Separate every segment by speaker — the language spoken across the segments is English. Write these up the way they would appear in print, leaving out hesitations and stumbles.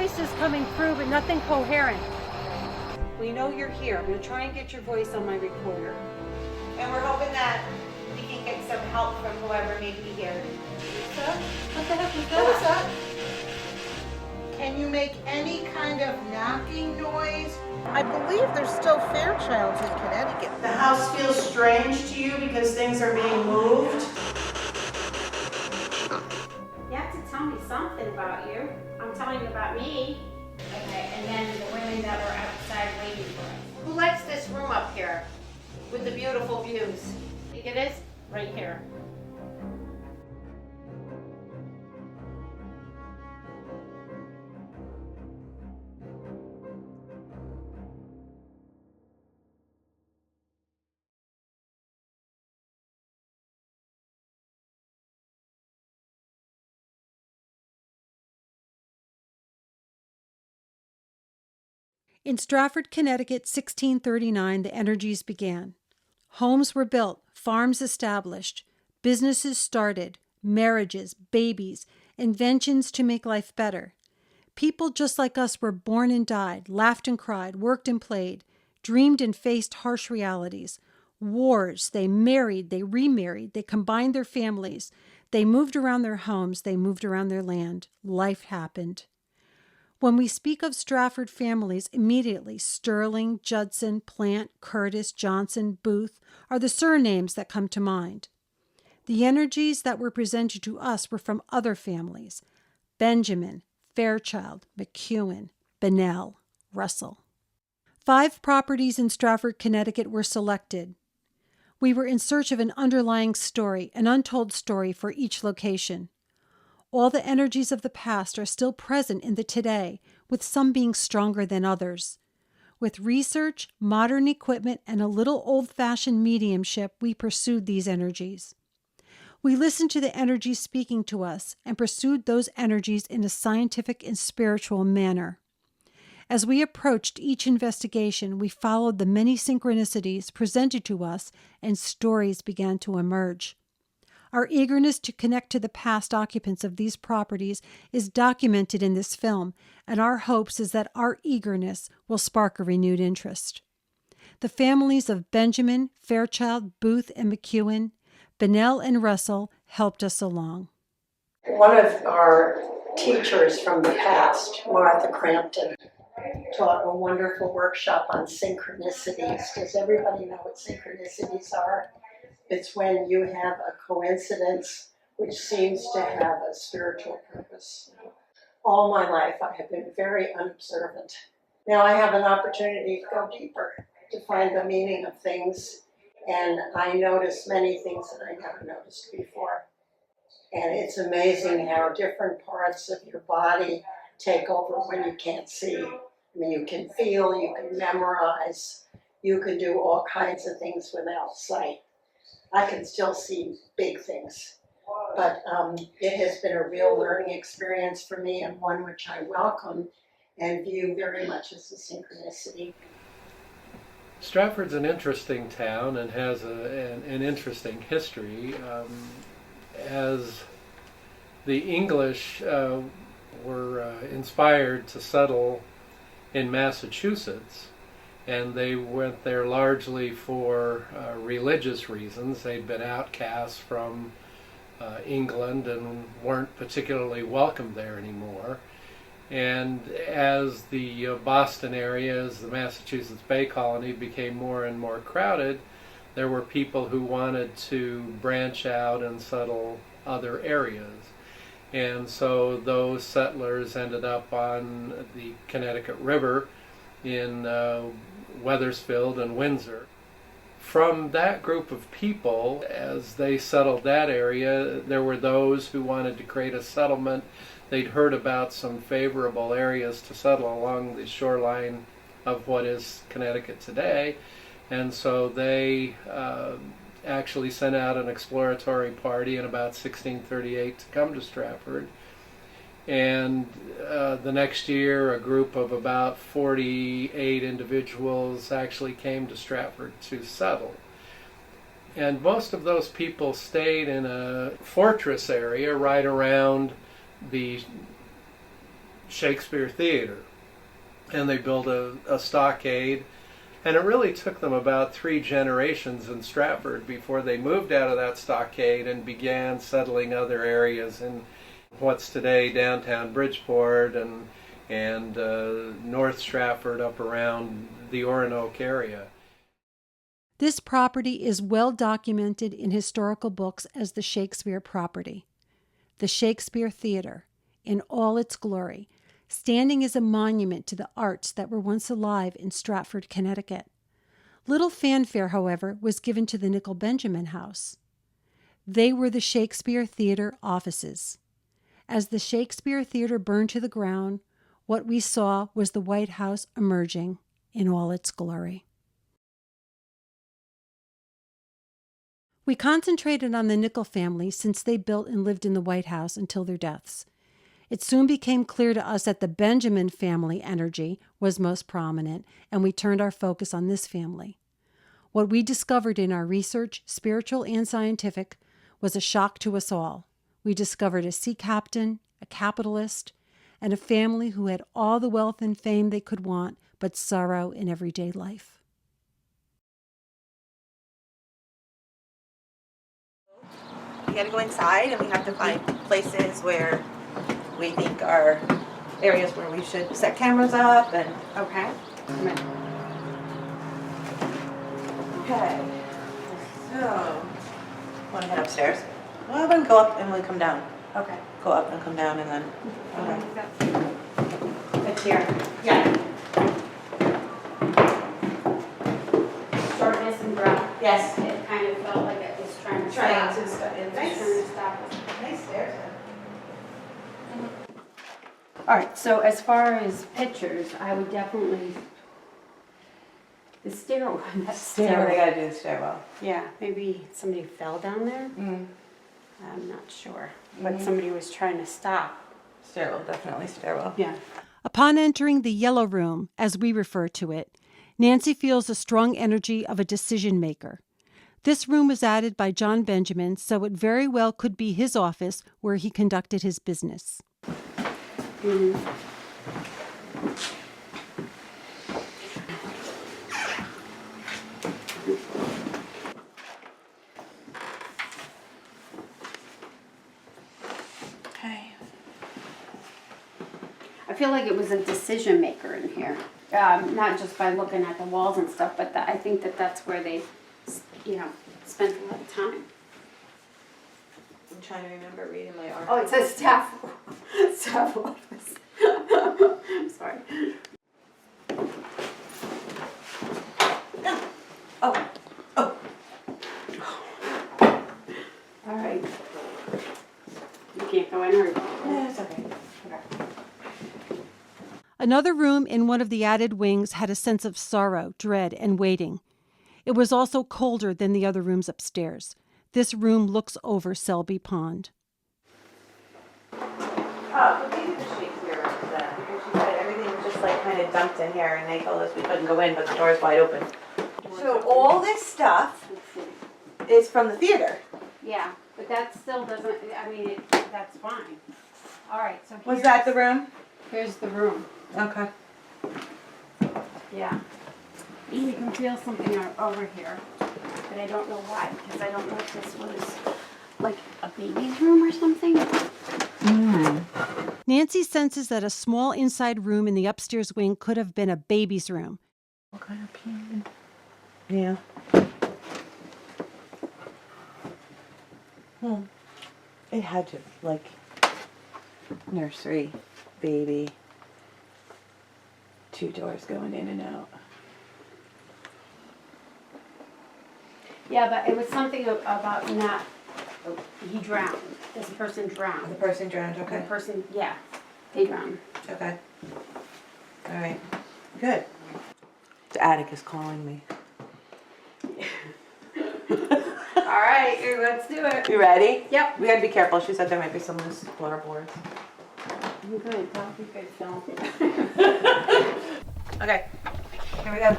Speaker 1: voices coming through, but nothing coherent. We know you're here. I'm going to try and get your voice on my recorder.
Speaker 2: And we're hoping that we can get some help from whoever may be here.
Speaker 1: What the heck was that?
Speaker 2: What was that?
Speaker 3: Can you make any kind of knocking noise? I believe there's still Fairchilds in Connecticut.
Speaker 2: The house feels strange to you because things are being moved.
Speaker 4: You have to tell me something about you. I'm telling you about me. Okay, and then the women that were outside waiting for us. Who likes this room up here with the beautiful views? Think it is? Right here.
Speaker 1: In Stratford, Connecticut, 1639, the energies began. Homes were built, farms established, businesses started, marriages, babies, inventions to make life better. People just like us were born and died, laughed and cried, worked and played, dreamed and faced harsh realities. Wars, they married, they remarried, they combined their families, they moved around their homes, they moved around their land. Life happened. When we speak of Stratford families, immediately Sterling, Judson, Plant, Curtis, Johnson, Booth are the surnames that come to mind. The energies that were presented to us were from other families: Benjamin, Fairchild, McEwen, Bennell, Russell. 5 properties in Stratford, Connecticut were selected. We were in search of an underlying story, an untold story for each location. All the energies of the past are still present in the today, with some being stronger than others. With research, modern equipment, and a little old-fashioned mediumship, we pursued these energies. We listened to the energies speaking to us and pursued those energies in a scientific and spiritual manner. As we approached each investigation, we followed the many synchronicities presented to us, and stories began to emerge. Our eagerness to connect to the past occupants of these properties is documented in this film, and our hopes is that our eagerness will spark a renewed interest. The families of Benjamin, Fairchild, Booth, and McEwen, Bennell, and Russell helped us along.
Speaker 5: One of our teachers from the past, Martha Crampton, taught a wonderful workshop on synchronicities. Does everybody know what synchronicities are? It's when you have a coincidence which seems to have a spiritual purpose. All my life I have been very unobservant. Now I have an opportunity to go deeper, to find the meaning of things, and I notice many things that I never noticed before. And it's amazing how different parts of your body take over when you can't see. I mean, you can feel, you can memorize, you can do all kinds of things without sight. I can still see big things, but it has been a real learning experience for me, and one which I welcome and view very much as a synchronicity.
Speaker 6: Stratford's an interesting town and has an interesting history. As the English were inspired to settle in Massachusetts, and they went there largely for religious reasons. They'd been outcasts from England and weren't particularly welcome there anymore. And as the Boston area, as the Massachusetts Bay Colony became more and more crowded, there were people who wanted to branch out and settle other areas. And so those settlers ended up on the Connecticut River in Wethersfield and Windsor. From that group of people, as they settled that area, there were those who wanted to create a settlement. They'd heard about some favorable areas to settle along the shoreline of what is Connecticut today, and so they actually sent out an exploratory party in about 1638 to come to Stratford. And the next year, a group of about 48 individuals actually came to Stratford to settle. And most of those people stayed in a fortress area right around the Shakespeare Theater. And they built a stockade. And it really took them about 3 generations in Stratford before they moved out of that stockade and began settling other areas in what's today downtown Bridgeport and North Stratford up around the Oronoque area.
Speaker 1: This property is well documented in historical books as the Shakespeare property. The Shakespeare Theater, in all its glory, standing as a monument to the arts that were once alive in Stratford, Connecticut. Little fanfare, however, was given to the Nichol-Benjamin house. They were the Shakespeare Theater offices. As the Shakespeare Theater burned to the ground, what we saw was the White House emerging in all its glory. We concentrated on the Nichol family since they built and lived in the White House until their deaths. It soon became clear to us that the Benjamin family energy was most prominent, and we turned our focus on this family. What we discovered in our research, spiritual and scientific, was a shock to us all. We discovered a sea captain, a capitalist, and a family who had all the wealth and fame they could want, but sorrow in everyday life.
Speaker 2: We got to go inside, and we have to find places where we think are areas where we should set cameras up. And
Speaker 4: Okay. Come in.
Speaker 2: okay, so want to head upstairs? Well, then go up and we come down.
Speaker 4: Okay.
Speaker 2: Go up and come down, and then okay.
Speaker 4: It's here.
Speaker 2: Yeah.
Speaker 4: Shortness and breath.
Speaker 2: Yes.
Speaker 4: It kind of felt like it was trying to
Speaker 2: Trying
Speaker 4: stop.
Speaker 2: to stop.
Speaker 4: It was
Speaker 2: Nice.
Speaker 4: trying to stop us.
Speaker 2: Nice stairs.
Speaker 4: All right, so as far as pictures, I would definitely, the stairwell, that
Speaker 2: Stairwell. They
Speaker 4: stairwell.
Speaker 2: gotta do the stairwell.
Speaker 4: Yeah, maybe somebody fell down there.
Speaker 2: Mm.
Speaker 4: I'm not sure, but somebody was trying to stop.
Speaker 2: Stairwell, definitely stairwell.
Speaker 4: Yeah.
Speaker 1: Upon entering the yellow room, as we refer to it, Nancy feels a strong energy of a decision maker. This room was added by John Benjamin, so it very well could be his office where he conducted his business.
Speaker 4: Mm-hmm.
Speaker 2: Okay.
Speaker 4: I feel like it was a decision maker in here, not just by looking at the walls and stuff, but I think that that's where they, spent a lot of time.
Speaker 2: I'm trying to remember reading my article.
Speaker 4: Oh, it says staff office. Sorry.
Speaker 2: Oh. Oh.
Speaker 4: All right. You can't go in or?
Speaker 2: Yeah, it's okay.
Speaker 1: Another room in one of the added wings had a sense of sorrow, dread, and waiting. It was also colder than the other rooms upstairs. This room looks over Selby Pond.
Speaker 2: Oh, we did the Shakespeare room then, because she said everything was just like kind of dumped in here, and they told us we couldn't go in, but the door's wide open. So all this stuff is from the theater.
Speaker 4: Yeah, but that still doesn't, that's fine. All right, so
Speaker 2: Was that the room?
Speaker 4: here's the room.
Speaker 2: Okay.
Speaker 4: Yeah. You can feel something over here, but I don't know why, because I don't know if this was like a baby's room or something.
Speaker 1: Nancy senses that a small inside room in the upstairs wing could have been a baby's room.
Speaker 2: What kind of piano? Yeah. It had to, like, nursery, baby, 2 doors going in and out.
Speaker 4: Yeah, but it was something about not, he drowned. This person
Speaker 2: The
Speaker 4: drowned.
Speaker 2: person drowned,
Speaker 4: The
Speaker 2: okay.
Speaker 4: person, yeah, they drowned.
Speaker 2: Okay. All right. Good. The attic is calling me.
Speaker 4: All right, let's do it.
Speaker 2: You ready?
Speaker 4: Yep.
Speaker 2: We gotta be careful. She said there might be some loose floorboards.
Speaker 4: I'm good, that'll be good, Phil.
Speaker 2: Okay. Here we go.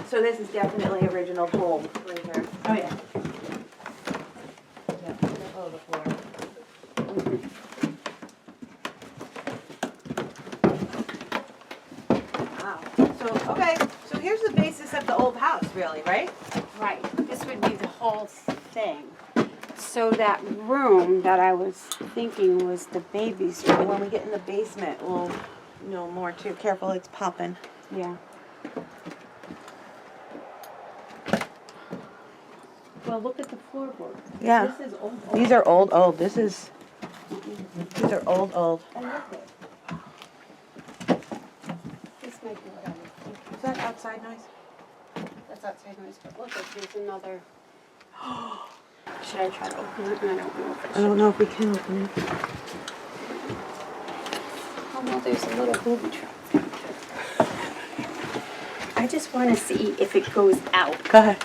Speaker 2: So this is definitely original home right here.
Speaker 4: Oh, yeah.
Speaker 2: Yeah. Oh, the floor. whole house, really, right?
Speaker 4: Right, this would be the whole thing. So that room that I was thinking was the baby's
Speaker 2: When
Speaker 4: room.
Speaker 2: we get in the basement, we'll know more too. Careful, it's popping.
Speaker 4: Yeah. Well, look at the floorboard.
Speaker 2: Yeah.
Speaker 4: This is old.
Speaker 2: These are old. These are old.
Speaker 4: And look at this might be what I was thinking.
Speaker 2: Is that outside noise?
Speaker 4: That's outside noise, but look, there's another. Should I try to open it? I don't know if I
Speaker 2: I
Speaker 4: should.
Speaker 2: don't know if we can open it.
Speaker 4: Oh, well, there's a little booby trap there, too. I just want to see if it goes out.
Speaker 2: Go ahead.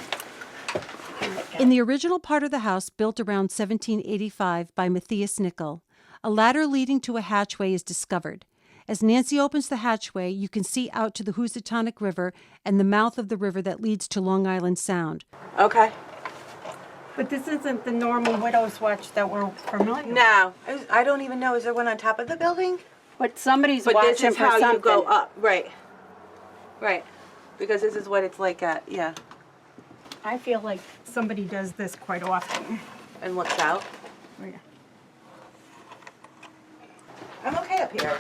Speaker 1: In the original part of the house, built around 1785 by Matthias Nichol, a ladder leading to a hatchway is discovered. As Nancy opens the hatchway, you can see out to the Housatonic River and the mouth of the river that leads to Long Island Sound.
Speaker 2: Okay.
Speaker 4: But this isn't the normal widow's watch that we're familiar with.
Speaker 2: No, I don't even know. Is there one on top of the building?
Speaker 4: But somebody's
Speaker 2: But
Speaker 4: watching
Speaker 2: this is
Speaker 4: for
Speaker 2: how
Speaker 4: something.
Speaker 2: you go up. Right. Right. Because this is what it's like at, yeah.
Speaker 4: I feel like somebody does this quite often.
Speaker 2: And looks out.
Speaker 4: Oh, yeah.
Speaker 2: I'm okay up here.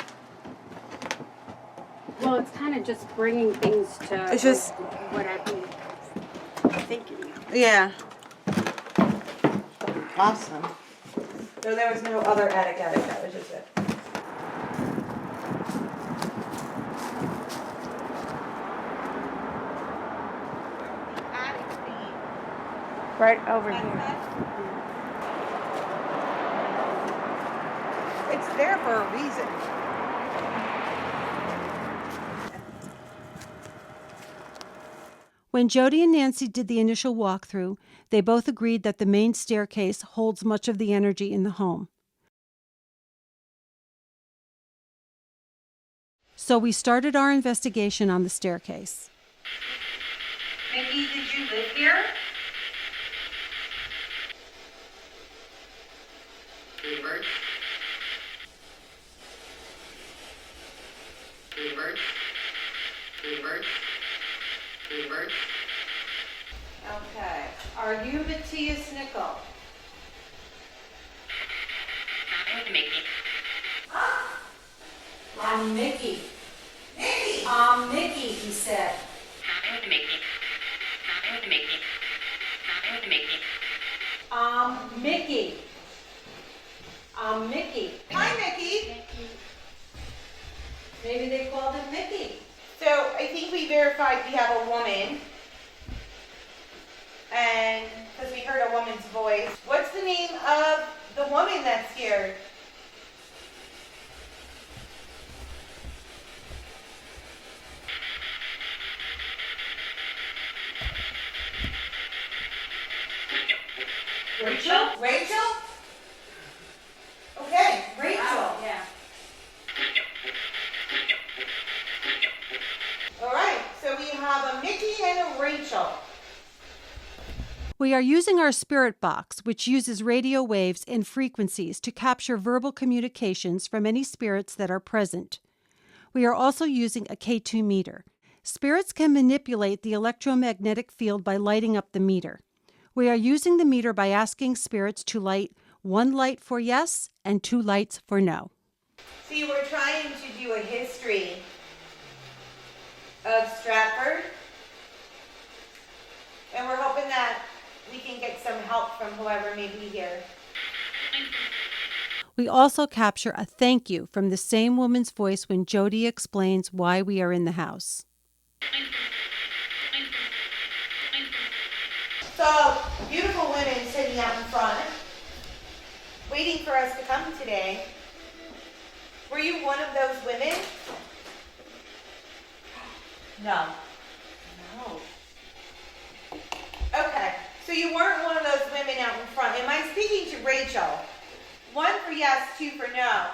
Speaker 4: Well, it's kind of just bringing things to
Speaker 2: It's just-
Speaker 4: what I've been thinking of.
Speaker 2: Yeah. Awesome. So there was no other attic. That was just it.
Speaker 4: Right over here.
Speaker 2: It's there for a reason.
Speaker 1: When Jody and Nancy did the initial walkthrough, they both agreed that the main staircase holds much of the energy in the home. So we started our investigation on the staircase.
Speaker 2: Mickey, did you live here?
Speaker 7: Bluebird. Bluebird. Bluebird. Bluebird.
Speaker 2: Okay. Are you Matthias Nichol?
Speaker 7: With Mickey.
Speaker 1: I'm Mickey.
Speaker 2: Mickey!
Speaker 1: I'm Mickey, he said.
Speaker 7: With Mickey. With Mickey. With Mickey.
Speaker 1: I'm Mickey. I'm Mickey.
Speaker 2: Hi, Mickey.
Speaker 1: Maybe they called him Mickey.
Speaker 2: So I think we verified we have a woman. And because we heard a woman's voice. What's the name of the woman that's here? Rachel? Rachel? Okay, Rachel.
Speaker 4: Yeah.
Speaker 2: All right, so we have a Mickey and a Rachel.
Speaker 1: We are using our spirit box, which uses radio waves and frequencies to capture verbal communications from any spirits that are present. We are also using a K2 meter. Spirits can manipulate the electromagnetic field by lighting up the meter. We are using the meter by asking spirits to light 1 light for yes and 2 lights for no.
Speaker 2: See, we're trying to do a history of Stratford. And we're hoping that we can get some help from whoever may be here.
Speaker 1: We also capture a thank you from the same woman's voice when Jody explains why we are in the house.
Speaker 2: So, beautiful women sitting out in front, waiting for us to come today. Were you one of those women? No. No. Okay, so you weren't one of those women out in front. Am I speaking to Rachel? 1 for yes, 2 for no.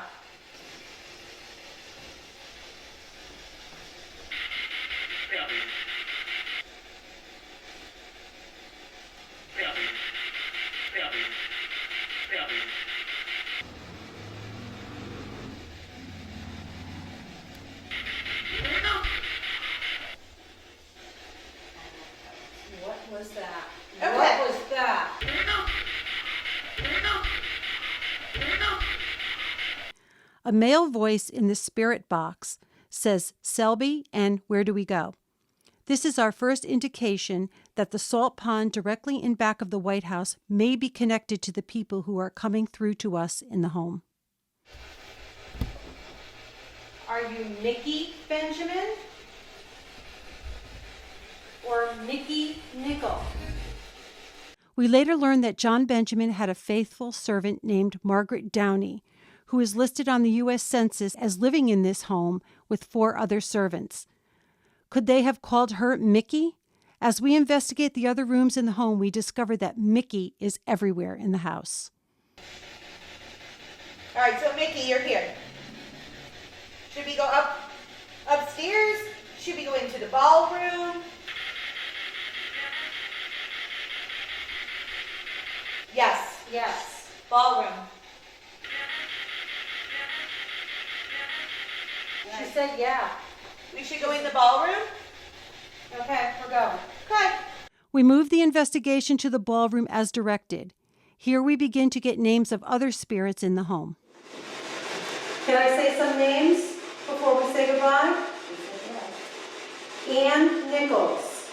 Speaker 3: was that?
Speaker 2: Okay.
Speaker 3: What was that?
Speaker 1: A male voice in the spirit box says, "Selby, and where do we go?" This is our first indication that the salt pond directly in back of the White House may be connected to the people who are coming through to us in the home.
Speaker 3: Are you Nichol-Benjamin? Or Mickey Nichol?
Speaker 1: We later learned that John Benjamin had a faithful servant named Margaret Downey, who is listed on the U.S. Census as living in this home with 4 other servants. Could they have called her Mickey? As we investigate the other rooms in the home, we discover that Mickey is everywhere in the house.
Speaker 2: All right, so Mickey, you're here. Should we go upstairs? Should we go into the ballroom? Yes.
Speaker 3: Yes.
Speaker 2: Ballroom.
Speaker 3: She said yeah.
Speaker 2: We should go in the ballroom?
Speaker 3: Okay, we're going.
Speaker 2: Okay.
Speaker 1: We move the investigation to the ballroom as directed. Here we begin to get names of other spirits in the home.
Speaker 2: Can I say some names before we say goodbye? Ann Nichols.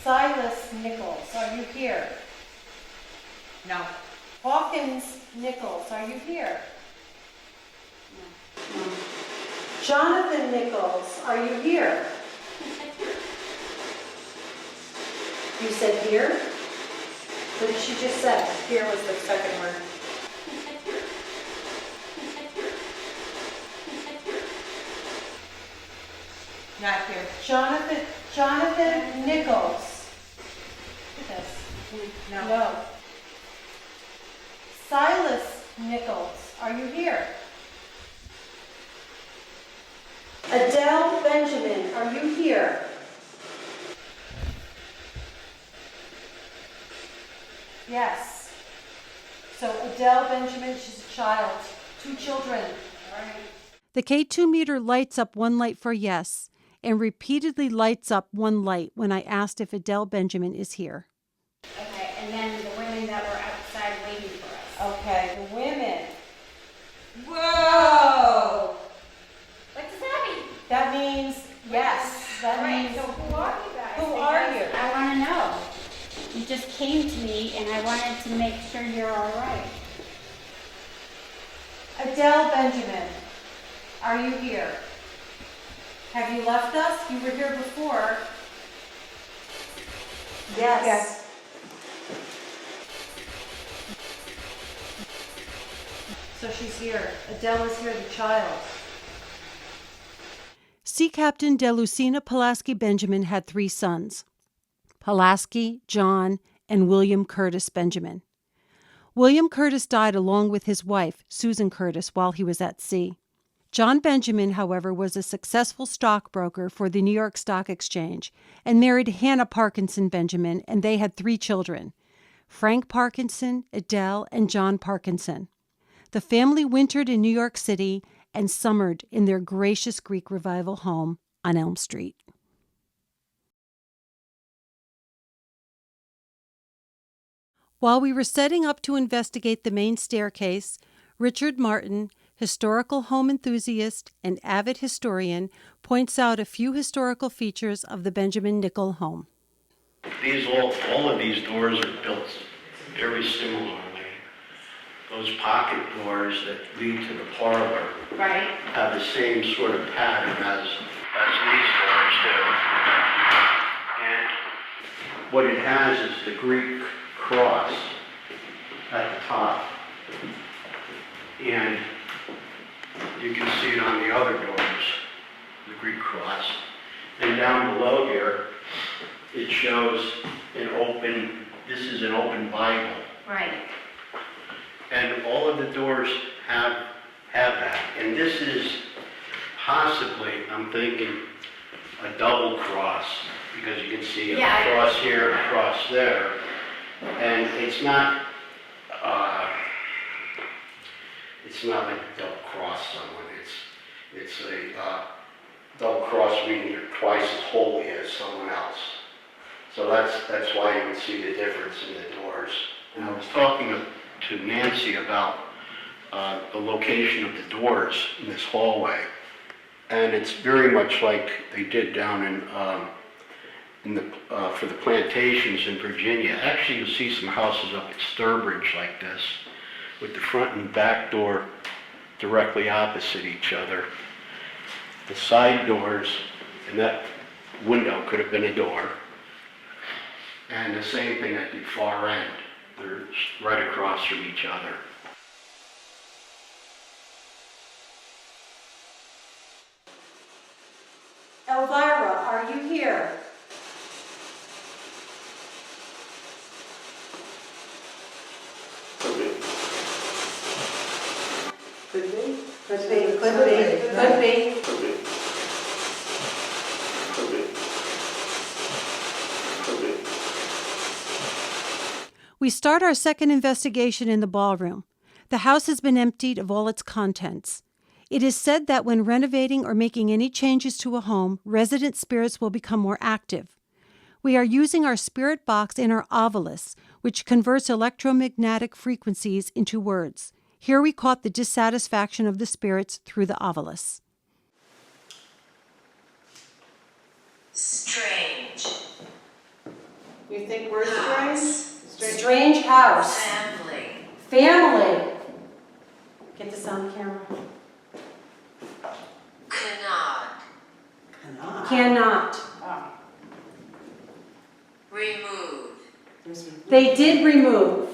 Speaker 3: Silas Nichols, are you here?
Speaker 2: No.
Speaker 3: Hawkins Nichols, are you here?
Speaker 2: Jonathan Nichols, are you here? You said here? What did she just say? Here was the second word. Not here. Jonathan Nichols.
Speaker 3: Yes.
Speaker 2: No.
Speaker 3: Silas Nichols, are you here?
Speaker 2: Adele Benjamin, are you here?
Speaker 3: Yes. So Adele Benjamin, she's a child. 2 children.
Speaker 1: The K2 meter lights up 1 light for yes, and repeatedly lights up 1 light when I asked if Adele Benjamin is here.
Speaker 4: Okay, and then the women that were outside waiting for us.
Speaker 3: Okay, the women.
Speaker 2: Whoa!
Speaker 4: What does that mean?
Speaker 3: That means yes. That
Speaker 4: Right,
Speaker 3: means
Speaker 4: so who are you guys?
Speaker 3: Who are
Speaker 4: Because
Speaker 3: you?
Speaker 4: I want to know. You just came to me and I wanted to make sure you're all right.
Speaker 3: Adele Benjamin, are you here? Have you left us? You were here before.
Speaker 2: Yes.
Speaker 3: So she's here. Adele is here, the child.
Speaker 1: Sea Captain De Lucina Pulaski Benjamin had 3 sons, Pulaski, John, and William Curtis Benjamin. William Curtis died along with his wife, Susan Curtis, while he was at sea. John Benjamin, however, was a successful stockbroker for the New York Stock Exchange and married Hannah Parkinson Benjamin, and they had 3 children, Frank Parkinson, Adele, and John Parkinson. The family wintered in New York City and summered in their gracious Greek Revival home on Elm Street. While we were setting up to investigate the main staircase, Richard Martin, historical home enthusiast and avid historian, points out a few historical features of the Benjamin Nichol home.
Speaker 8: All of these doors are built very similarly. Those pocket doors that lead to the parlor
Speaker 4: Right.
Speaker 8: have the same sort of pattern as these doors do. And what it has is the Greek cross at the top. And you can see it on the other doors, the Greek cross. And down below here, it shows this is an open Bible.
Speaker 4: Right.
Speaker 8: And all of the doors have that. And this is possibly, I'm thinking, a double cross, because you can see a cross here, a cross there. And it's not like a double cross someone. It's double cross meaning you're twice as holy as someone else. So that's why you would see the difference in the doors. And I was talking to Nancy about the location of the doors in this hallway, and it's very much like they did down for the plantations in Virginia. Actually, you'll see some houses up at Sturbridge like this, with the front and back door directly opposite each other. The side doors, and that window could have been a door. And the same thing at the far end. They're right across from each other.
Speaker 1: Elvira, are you here?
Speaker 2: Could be.
Speaker 1: Could be, could be, could be. We start our second investigation in the ballroom. The house has been emptied of all its contents. It is said that when renovating or making any changes to a home, resident spirits will become more active. We are using our spirit box in our ovilus, which converts electromagnetic frequencies into words. Here we caught the dissatisfaction of the spirits through the ovilus.
Speaker 7: Strange.
Speaker 2: You think we're strange?
Speaker 1: Strange house.
Speaker 7: Family.
Speaker 1: Family. Get this on camera.
Speaker 7: Cannot.
Speaker 1: Cannot.
Speaker 7: Remove.
Speaker 1: They did remove.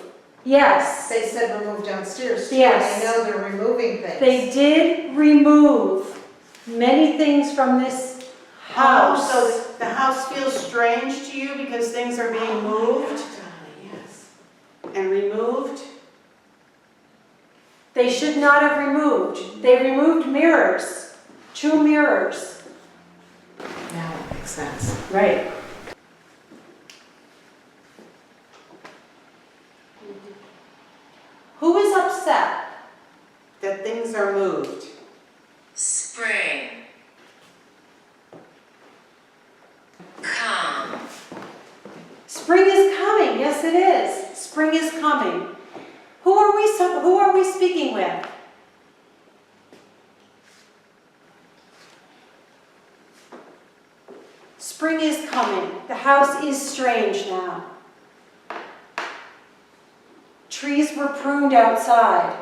Speaker 1: Yes.
Speaker 3: They said remove downstairs too.
Speaker 1: Yes.
Speaker 3: I know they're removing things.
Speaker 1: They did remove many things from this house.
Speaker 2: So the house feels strange to you because things are being moved
Speaker 3: Yes.
Speaker 2: and removed?
Speaker 1: They should not have removed. They removed mirrors. 2 mirrors.
Speaker 3: Now it makes sense.
Speaker 1: Right. Who is upset?
Speaker 2: That things are moved.
Speaker 7: Spring. Come.
Speaker 1: Spring is coming. Yes, it is. Spring is coming. Who are we speaking with? Spring is coming. The house is strange now. Trees were pruned outside.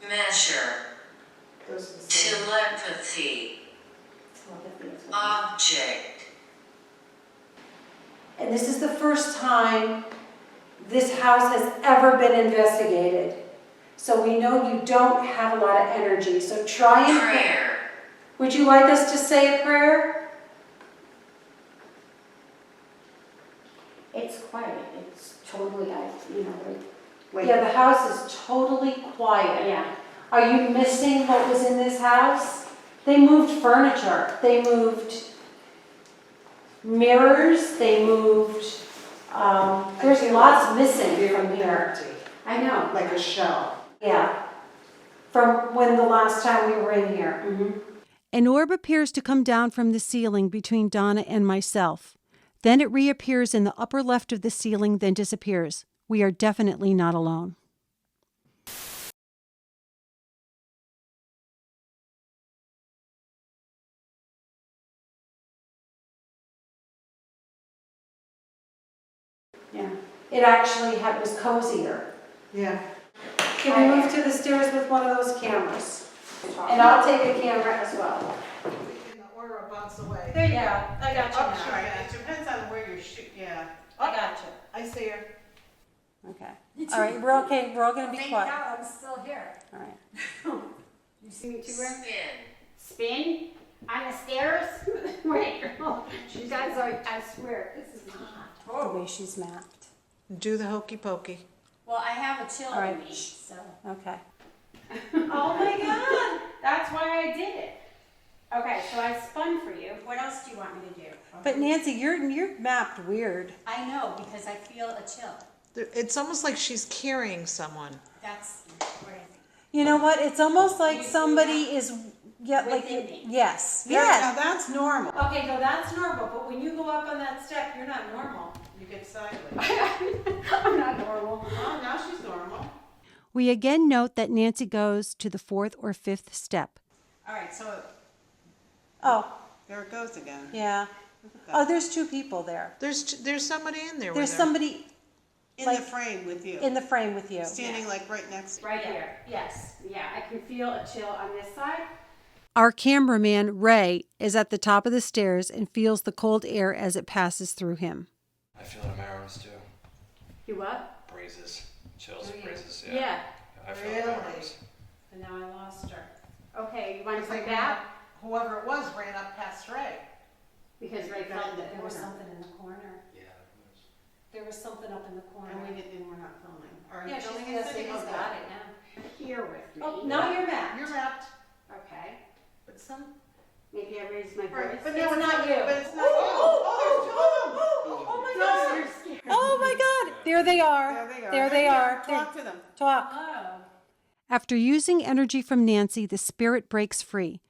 Speaker 7: Measure. Telepathy. Object.
Speaker 1: And this is the first time this house has ever been investigated. So we know you don't have a lot of energy. So try and pray.
Speaker 7: Prayer.
Speaker 1: Would you like us to say a prayer?
Speaker 4: It's quiet. It's totally,
Speaker 1: Yeah, the house is totally quiet.
Speaker 4: yeah.
Speaker 1: Are you missing what was in this house? They moved furniture. They moved mirrors. They moved, there's lots missing from here.
Speaker 3: Empty,
Speaker 1: I know.
Speaker 3: like a shell.
Speaker 1: Yeah. From when the last time we were in here. An orb appears to come down from the ceiling between Donna and myself. Then it reappears in the upper left of the ceiling, then disappears. We are definitely not alone. Yeah. It actually was cozier.
Speaker 3: Yeah.
Speaker 1: Can we move to the stairs with one of those cameras? And I'll take a camera as well.
Speaker 3: In the order of bounce away.
Speaker 1: There you go. I got you
Speaker 2: Oh,
Speaker 1: now.
Speaker 2: sure, it depends on where you're shooting, yeah.
Speaker 1: I got you.
Speaker 2: I see her.
Speaker 1: Okay. All right, we're okay. We're all going to be
Speaker 4: Thank
Speaker 1: quiet.
Speaker 4: God I'm still here.
Speaker 1: All right.
Speaker 4: You see me too, Ren?
Speaker 7: Spin.
Speaker 4: Spin? On the stairs? Wait, girl. You guys are, I swear, this is not.
Speaker 1: The way she's mapped.
Speaker 3: Do the hokey pokey.
Speaker 4: Well, I have a chill
Speaker 1: All right.
Speaker 4: in me, so.
Speaker 1: Okay.
Speaker 4: Oh my God, that's why I did it. Okay, so I spun for you. What else do you want me to do?
Speaker 1: But Nancy, you're mapped weird.
Speaker 4: I know, because I feel a chill.
Speaker 3: It's almost like she's carrying someone.
Speaker 4: That's what I think.
Speaker 1: You know what? It's almost like somebody is,
Speaker 4: Within me.
Speaker 1: yes,
Speaker 3: Now
Speaker 1: yes.
Speaker 3: that's normal.
Speaker 1: Okay, no, that's normal, but when you go up on that step, you're not normal.
Speaker 3: You get sideways.
Speaker 4: I'm not normal.
Speaker 3: Oh, now she's normal.
Speaker 1: We again note that Nancy goes to the 4th or 5th step.
Speaker 3: All right, so
Speaker 1: Oh,
Speaker 3: there it goes again.
Speaker 1: yeah. Oh, there's 2 people there.
Speaker 3: There's somebody in there.
Speaker 1: There's somebody
Speaker 3: in
Speaker 1: like-
Speaker 3: the frame with you,
Speaker 1: in the frame with you.
Speaker 3: standing like right next.
Speaker 4: Right here. Yes. Yeah, I can feel a chill on this side.
Speaker 1: Our cameraman, Ray, is at the top of the stairs and feels the cold air as it passes through him.
Speaker 9: I feel it in my arms too.
Speaker 4: You what?
Speaker 9: Breezes, chills, breezes.
Speaker 4: Yeah.
Speaker 9: I feel it in my arms.
Speaker 4: And now I lost her. Okay, you want to
Speaker 3: It's
Speaker 4: come
Speaker 3: like
Speaker 4: back?
Speaker 3: whoever it was ran up past Ray.
Speaker 4: Because Ray felt that there was
Speaker 1: something in the corner.
Speaker 9: Yeah, it was.
Speaker 1: There was something up in the corner.
Speaker 3: And we're not filming. Are you
Speaker 1: Yeah,
Speaker 3: filming
Speaker 1: she's
Speaker 3: this?
Speaker 1: got it now.
Speaker 4: here with me.
Speaker 1: Oh, now you're back.
Speaker 3: You're wrapped.
Speaker 4: Okay.
Speaker 3: But some.
Speaker 4: Maybe I raised my voice.
Speaker 3: Right, but
Speaker 1: It's
Speaker 3: no,
Speaker 1: not you.
Speaker 3: But it's not you. Oh,
Speaker 1: Oh my
Speaker 4: You're
Speaker 1: God!
Speaker 4: scared.
Speaker 1: Oh my God! There they are.
Speaker 3: there they are.
Speaker 1: There they are.
Speaker 3: Talk to them.
Speaker 1: Talk.
Speaker 4: Oh.
Speaker 1: After using energy from Nancy, the spirit breaks free.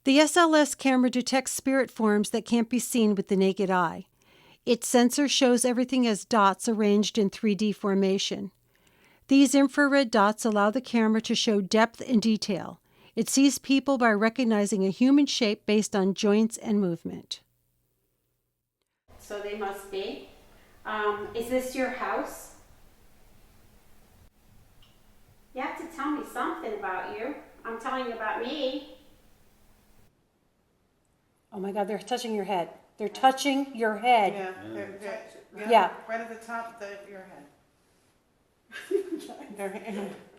Speaker 1: The SLS camera detects spirit forms that can't be seen with the naked eye. Its sensor shows everything as dots arranged in 3D formation. These infrared dots allow the camera to show depth and detail. It sees people by recognizing a human shape based on joints and movement.
Speaker 4: So they must be. Is this your house? You have to tell me something about you. I'm telling you about me.
Speaker 1: Oh my God, they're touching your head. They're touching your head.
Speaker 3: Yeah,
Speaker 1: Yeah.
Speaker 3: right at the top of your head.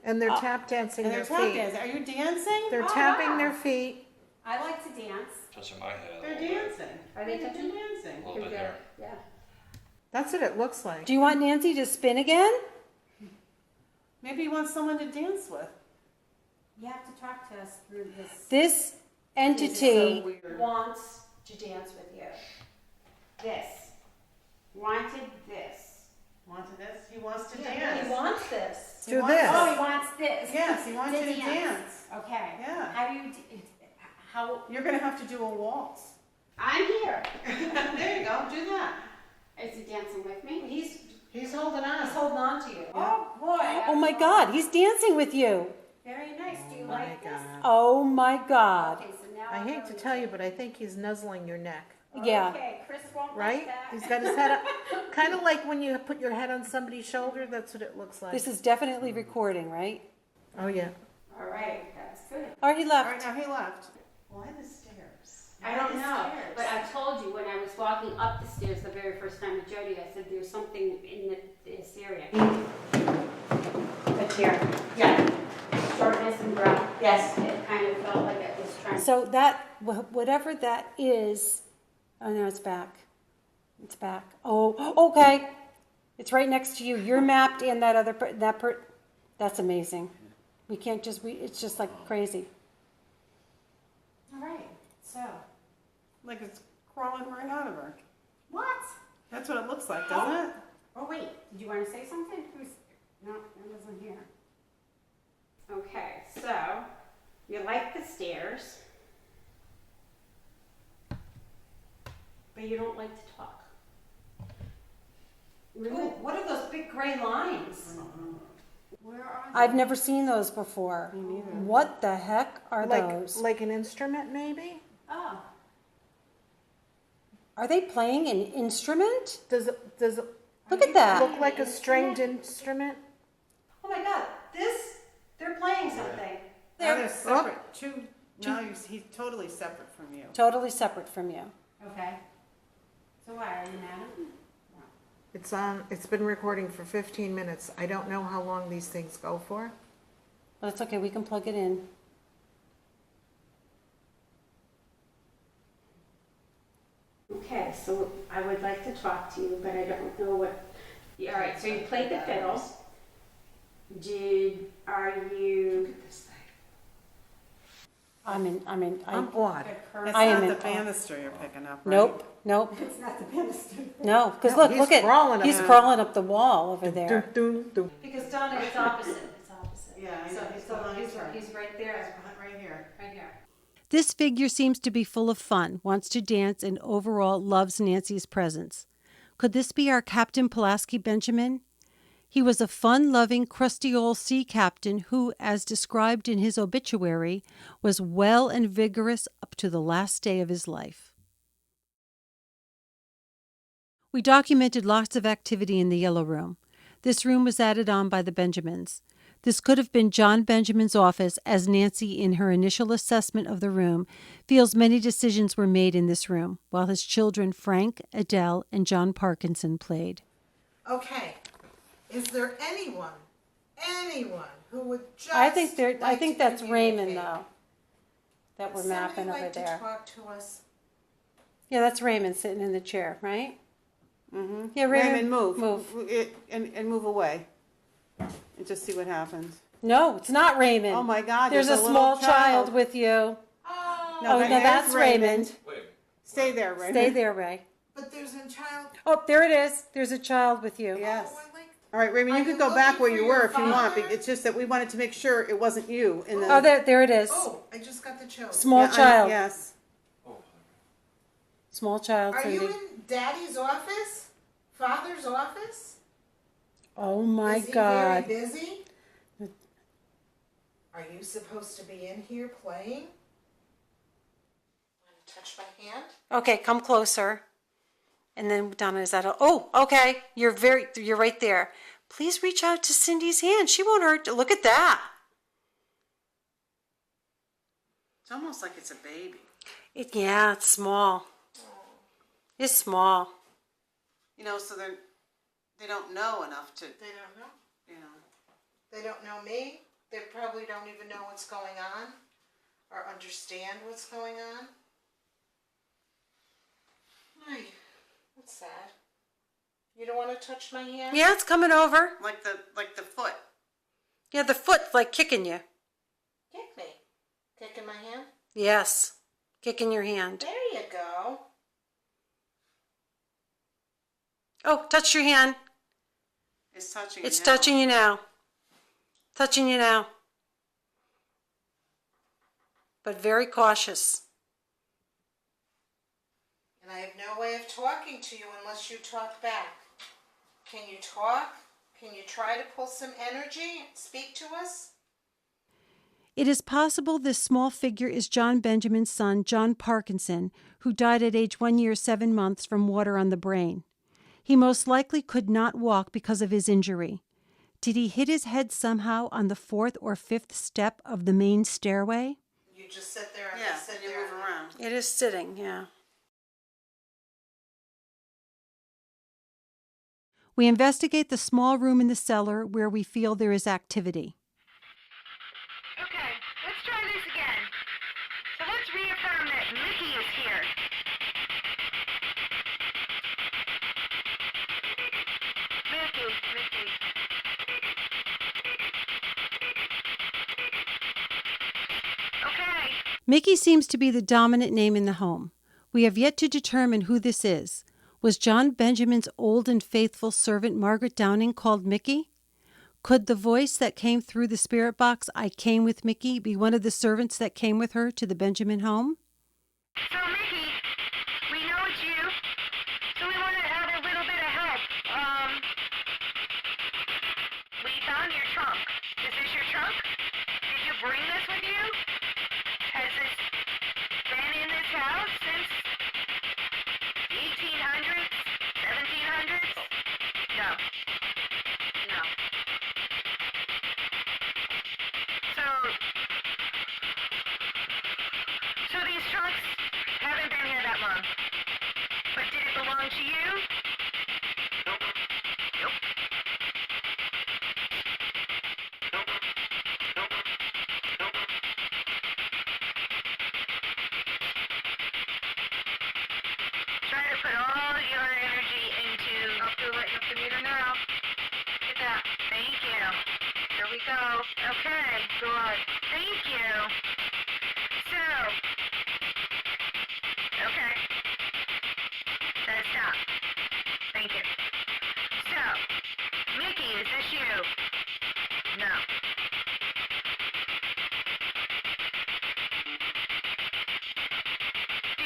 Speaker 3: And they're tap dancing their feet. Are you dancing? They're tapping their feet.
Speaker 4: I like to dance.
Speaker 9: Touching my head.
Speaker 3: They're dancing.
Speaker 4: Are they touching?
Speaker 3: dancing?
Speaker 9: A little bit there.
Speaker 4: Yeah.
Speaker 3: That's what it looks like.
Speaker 1: Do you want Nancy to spin again?
Speaker 3: Maybe you want someone to dance with.
Speaker 4: You have to talk to us through this.
Speaker 1: This entity
Speaker 4: Wants to dance with you. This. Wanted this.
Speaker 3: Wanted this? He wants to
Speaker 4: He
Speaker 3: dance.
Speaker 4: wants this.
Speaker 3: Do this.
Speaker 4: Oh, he wants this.
Speaker 3: Yes, he wants you to dance.
Speaker 4: Okay.
Speaker 3: Yeah.
Speaker 4: How do you? How?
Speaker 3: You're gonna have to do a waltz.
Speaker 4: I'm here.
Speaker 3: There you go. Do that.
Speaker 4: Is he dancing with me?
Speaker 3: He's holding on.
Speaker 1: holding on to you.
Speaker 4: Oh boy.
Speaker 1: Oh my God, he's dancing with you.
Speaker 4: Very nice. Do you like this?
Speaker 1: Oh my God.
Speaker 4: Okay, so now
Speaker 3: I
Speaker 4: I'll
Speaker 3: hate
Speaker 4: go
Speaker 3: to
Speaker 4: with
Speaker 3: tell you, but I think he's nuzzling your neck.
Speaker 1: Yeah.
Speaker 4: Okay, Chris won't
Speaker 3: Right?
Speaker 4: like that.
Speaker 3: He's got his head up. Kind of like when you put your head on somebody's shoulder, that's what it looks like.
Speaker 1: This is definitely recording, right?
Speaker 3: Oh, yeah.
Speaker 4: All right, that's good.
Speaker 1: Or he
Speaker 3: All
Speaker 1: left.
Speaker 3: right, now he left. Why the stairs?
Speaker 4: I don't know, but I told you when I was walking up the stairs the very first time with Jody, I said there's something in this area. It's here. Yeah. Shortness and breath. Yes. It kind of felt like it was trying.
Speaker 1: So that, whatever that is, oh no, it's back. It's back. Oh, okay. It's right next to you. You're mapped and that other, that's amazing. We can't just, it's just like crazy.
Speaker 4: All right, so.
Speaker 3: Like it's crawling right out of her.
Speaker 4: What?
Speaker 3: That's what it looks like, doesn't it?
Speaker 4: Oh wait, did you want to say something? No, it wasn't here. Okay, so you like the stairs, but you don't like to talk. Really?
Speaker 1: What are those big gray lines?
Speaker 4: Where are they?
Speaker 1: I've never seen those before.
Speaker 3: Me neither.
Speaker 1: What the heck are those?
Speaker 3: Like an instrument, maybe?
Speaker 4: Oh,
Speaker 1: Are they playing an instrument?
Speaker 3: Does it
Speaker 1: Look at that.
Speaker 3: look like a stringed instrument?
Speaker 1: Oh my God, they're playing something.
Speaker 3: They're separate. He's totally separate from you.
Speaker 1: Totally separate from you.
Speaker 4: okay. So why, are you mad at me?
Speaker 3: It's been recording for 15 minutes. I don't know how long these things go for.
Speaker 1: But it's okay, we can plug it in.
Speaker 4: Okay, so I would like to talk to you, but I don't know what. All right, so you played the fiddle. Are you?
Speaker 1: I'm
Speaker 3: awed. It's
Speaker 1: I am
Speaker 3: not
Speaker 1: in
Speaker 3: the
Speaker 1: awe.
Speaker 3: banister you're picking up, right?
Speaker 1: Nope.
Speaker 4: It's not the banister.
Speaker 1: No, because
Speaker 3: No,
Speaker 1: look
Speaker 3: he's
Speaker 1: at,
Speaker 3: crawling up
Speaker 1: he's
Speaker 3: there.
Speaker 1: crawling up the wall over there.
Speaker 3: Dun, dun, dun.
Speaker 1: Because Donna, it's opposite,
Speaker 3: Yeah, I know.
Speaker 1: So he's
Speaker 4: He's right there.
Speaker 3: Right here.
Speaker 4: Right here.
Speaker 1: This figure seems to be full of fun, wants to dance, and overall loves Nancy's presence. Could this be our Captain Pulaski Benjamin? He was a fun-loving, crusty old sea captain who, as described in his obituary, was well and vigorous up to the last day of his life. We documented lots of activity in the Yellow Room. This room was added on by the Benjamins. This could have been John Benjamin's office, as Nancy, in her initial assessment of the room, feels many decisions were made in this room, while his children Frank, Adele, and John Parkinson played.
Speaker 3: Okay, is there anyone who would just
Speaker 1: I think
Speaker 3: like
Speaker 1: that's
Speaker 3: to
Speaker 1: Raymond,
Speaker 3: communicate?
Speaker 1: though, that we're
Speaker 3: Would somebody
Speaker 1: mapping over
Speaker 3: like
Speaker 1: there.
Speaker 3: to talk to us?
Speaker 1: Yeah, that's Raymond sitting in the chair, right?
Speaker 10: Mm-hmm.
Speaker 1: Yeah,
Speaker 10: Raymond, move.
Speaker 1: Move.
Speaker 10: And move away. And just see what happens.
Speaker 1: No, it's not Raymond.
Speaker 10: Oh my God,
Speaker 1: There's a
Speaker 10: little
Speaker 1: small child with you.
Speaker 3: Oh,
Speaker 1: No, that's Raymond.
Speaker 10: Stay there, Raymond.
Speaker 1: Stay there, Ray.
Speaker 3: but there's a child.
Speaker 1: Oh, there it is. There's a child with you.
Speaker 10: Yes.
Speaker 3: Oh, I like.
Speaker 10: All right, Raymond, you
Speaker 3: Are
Speaker 10: can
Speaker 3: you
Speaker 10: go back
Speaker 3: looking
Speaker 10: where
Speaker 3: for
Speaker 10: you
Speaker 3: your
Speaker 10: were if you want.
Speaker 3: father?
Speaker 10: It's just that we wanted to make sure it wasn't you. In the,
Speaker 1: Oh, there it is.
Speaker 3: Oh, I just got the chills.
Speaker 1: Small
Speaker 10: Yeah,
Speaker 1: child.
Speaker 10: yes.
Speaker 1: Small child,
Speaker 3: Are
Speaker 1: Cindy.
Speaker 3: you in Daddy's office? Father's office?
Speaker 1: Oh my
Speaker 3: Is he
Speaker 1: God.
Speaker 3: very busy? Are you supposed to be in here playing? Want to touch my hand?
Speaker 1: Okay, come closer. And then Donna, is that oh, okay. You're right there. Please reach out to Cindy's hand. She won't hurt. Look at that.
Speaker 10: It's almost like it's a baby.
Speaker 1: Yeah, it's small. It's small.
Speaker 10: You know, so they don't know enough to,
Speaker 3: They don't know.
Speaker 10: you know.
Speaker 3: They don't know me. They probably don't even know what's going on or understand what's going on. Ay, that's sad. You don't want to touch my hand?
Speaker 1: Yeah, it's coming over.
Speaker 10: Like the foot.
Speaker 1: Yeah, the foot's like kicking you.
Speaker 3: Kick me. Kicking my hand?
Speaker 1: Yes, kicking your hand.
Speaker 3: There you go.
Speaker 1: Oh, touch your hand.
Speaker 10: It's touching.
Speaker 1: It's
Speaker 10: you now.
Speaker 1: touching you now. Touching you now. But very cautious.
Speaker 3: And I have no way of talking to you unless you talk back. Can you talk? Can you try to pull some energy? Speak to us?
Speaker 1: It is possible this small figure is John Benjamin's son, John Parkinson, who died at age 1 year, 7 months from water on the brain. He most likely could not walk because of his injury. Did he hit his head somehow on the 4th or 5th step of the main stairway?
Speaker 3: You just sit there and
Speaker 10: Yeah,
Speaker 3: sit
Speaker 10: and you
Speaker 3: there.
Speaker 10: move around.
Speaker 1: It is sitting, yeah. We investigate the small room in the cellar where we feel there is activity.
Speaker 4: Okay, let's try this again. So let's reaffirm that Mickey is here. Mickey. Okay.
Speaker 1: Mickey seems to be the dominant name in the home. We have yet to determine who this is. Was John Benjamin's old and faithful servant Margaret Downing called Mickey? Could the voice that came through the spirit box, "I came with Mickey," be one of the servants that came with her to the Benjamin home?
Speaker 4: So Mickey, we know it's you. So we want to have a little bit of help. We found your trunk. Is this your trunk? Did you bring this with you? Has this been in this house since 1800s, 1700s? No. So these trunks haven't been here that long. But did it belong to you? Nope. Try to put all your energy into... You're lighting up the meter now. Get that. Thank you. Here we go. Okay, good. Thank you. So... Okay. That's stop. Thank you. So, Mickey, is this you? No.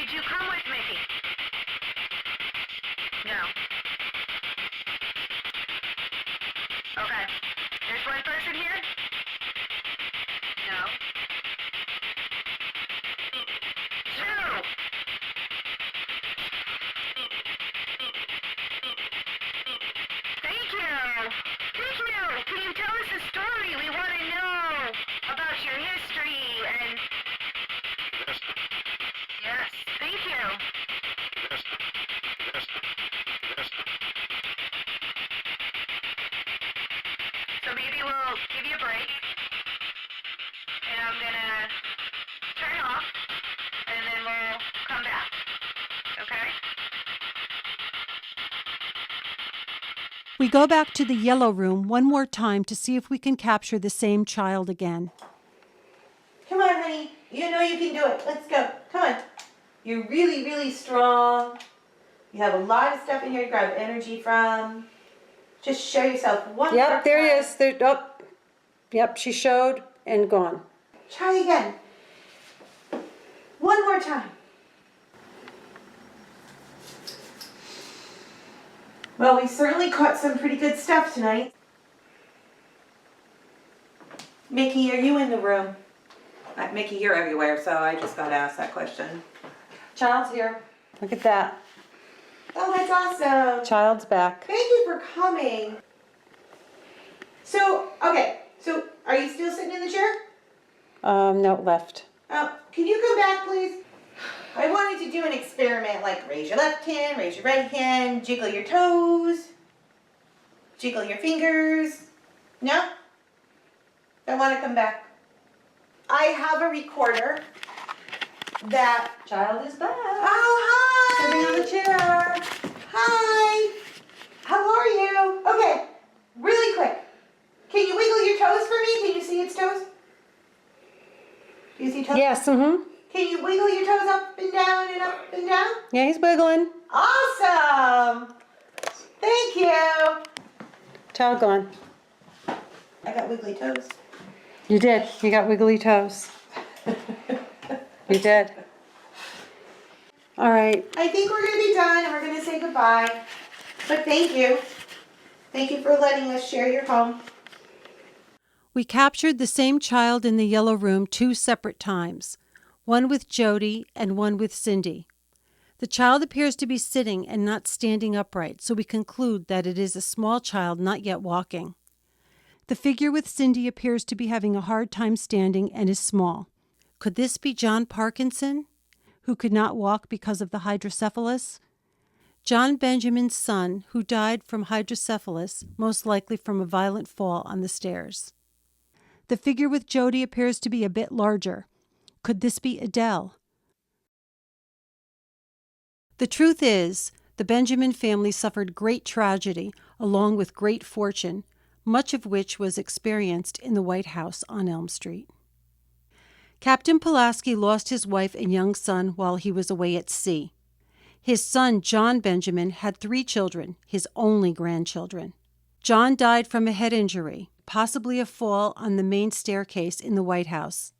Speaker 2: Did you come with Mickey? No. Okay. There's one person here? No. Two. Thank you. Thank you. Can you tell us a story? We want to know about your history and... Yes. Thank you. So maybe we'll give you a break. And I'm gonna turn off. And then we'll come back. Okay?
Speaker 1: We go back to the yellow room one more time to see if we can capture the same child again.
Speaker 2: Come on, honey. You know you can do it. Let's go. Come on. You're really, really strong. You have a lot of stuff in here to grab energy from. Just show yourself one more time.
Speaker 1: Yep, there it is. There, oh, yep, she showed and gone.
Speaker 2: Try again. One more time. Well, we certainly caught some pretty good stuff tonight. Mickey, are you in the room?
Speaker 11: Mickey, you're everywhere, so I just got to ask that question.
Speaker 1: Child's here. Look at that.
Speaker 2: Oh, that's awesome.
Speaker 1: Child's back.
Speaker 2: Thank you for coming. So, okay. So, are you still sitting in the chair?
Speaker 1: No, left.
Speaker 2: Can you come back, please? I wanted to do an experiment, like raise your left hand, raise your right hand, jiggle your toes, jiggle your fingers. No? Don't want to come back. I have a recorder that...
Speaker 1: Child is back.
Speaker 2: Oh, hi!
Speaker 1: Sitting on the chair.
Speaker 2: Hi! How are you? Okay, really quick. Can you wiggle your toes for me? Can you see its toes? Do you see toes?
Speaker 1: Yes, mm-hmm.
Speaker 2: Can you wiggle your toes up and down and up and down?
Speaker 1: Yeah, he's wiggling.
Speaker 2: Awesome! Thank you.
Speaker 1: Child gone.
Speaker 2: I got wiggly toes.
Speaker 1: You did. You got wiggly toes. You did. All right.
Speaker 2: I think we're going to be done and we're going to say goodbye. But thank you. Thank you for letting us share your home.
Speaker 1: We captured the same child in the yellow room 2 separate times, one with Jody and one with Cindy. The child appears to be sitting and not standing upright, so we conclude that it is a small child not yet walking. The figure with Cindy appears to be having a hard time standing and is small. Could this be John Parkinson, who could not walk because of the hydrocephalus? John Benjamin's son, who died from hydrocephalus, most likely from a violent fall on the stairs. The figure with Jody appears to be a bit larger. Could this be Adele? The truth is, the Benjamin family suffered great tragedy along with great fortune, much of which was experienced in the White House on Elm Street. Captain Pulaski lost his wife and young son while he was away at sea. His son, John Benjamin, had 3 children, his only grandchildren. John died from a head injury, possibly a fall on the main staircase in the White House.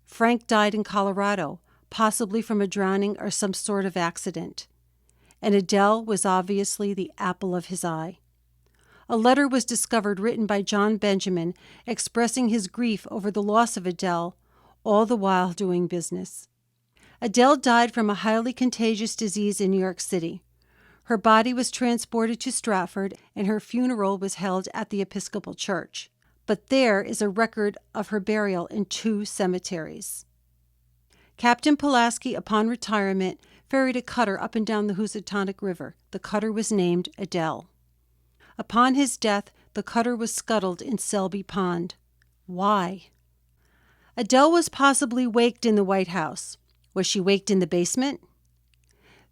Speaker 1: Frank died in Colorado, possibly from a drowning or some sort of accident. And Adele was obviously the apple of his eye. A letter was discovered written by John Benjamin expressing his grief over the loss of Adele, all the while doing business. Adele died from a highly contagious disease in New York City. Her body was transported to Stratford, and her funeral was held at the Episcopal Church. But there is a record of her burial in 2 cemeteries. Captain Pulaski, upon retirement, ferried a cutter up and down the Housatonic River. The cutter was named Adele. Upon his death, the cutter was scuttled in Selby Pond. Why? Adele was possibly waked in the White House. Was she waked in the basement?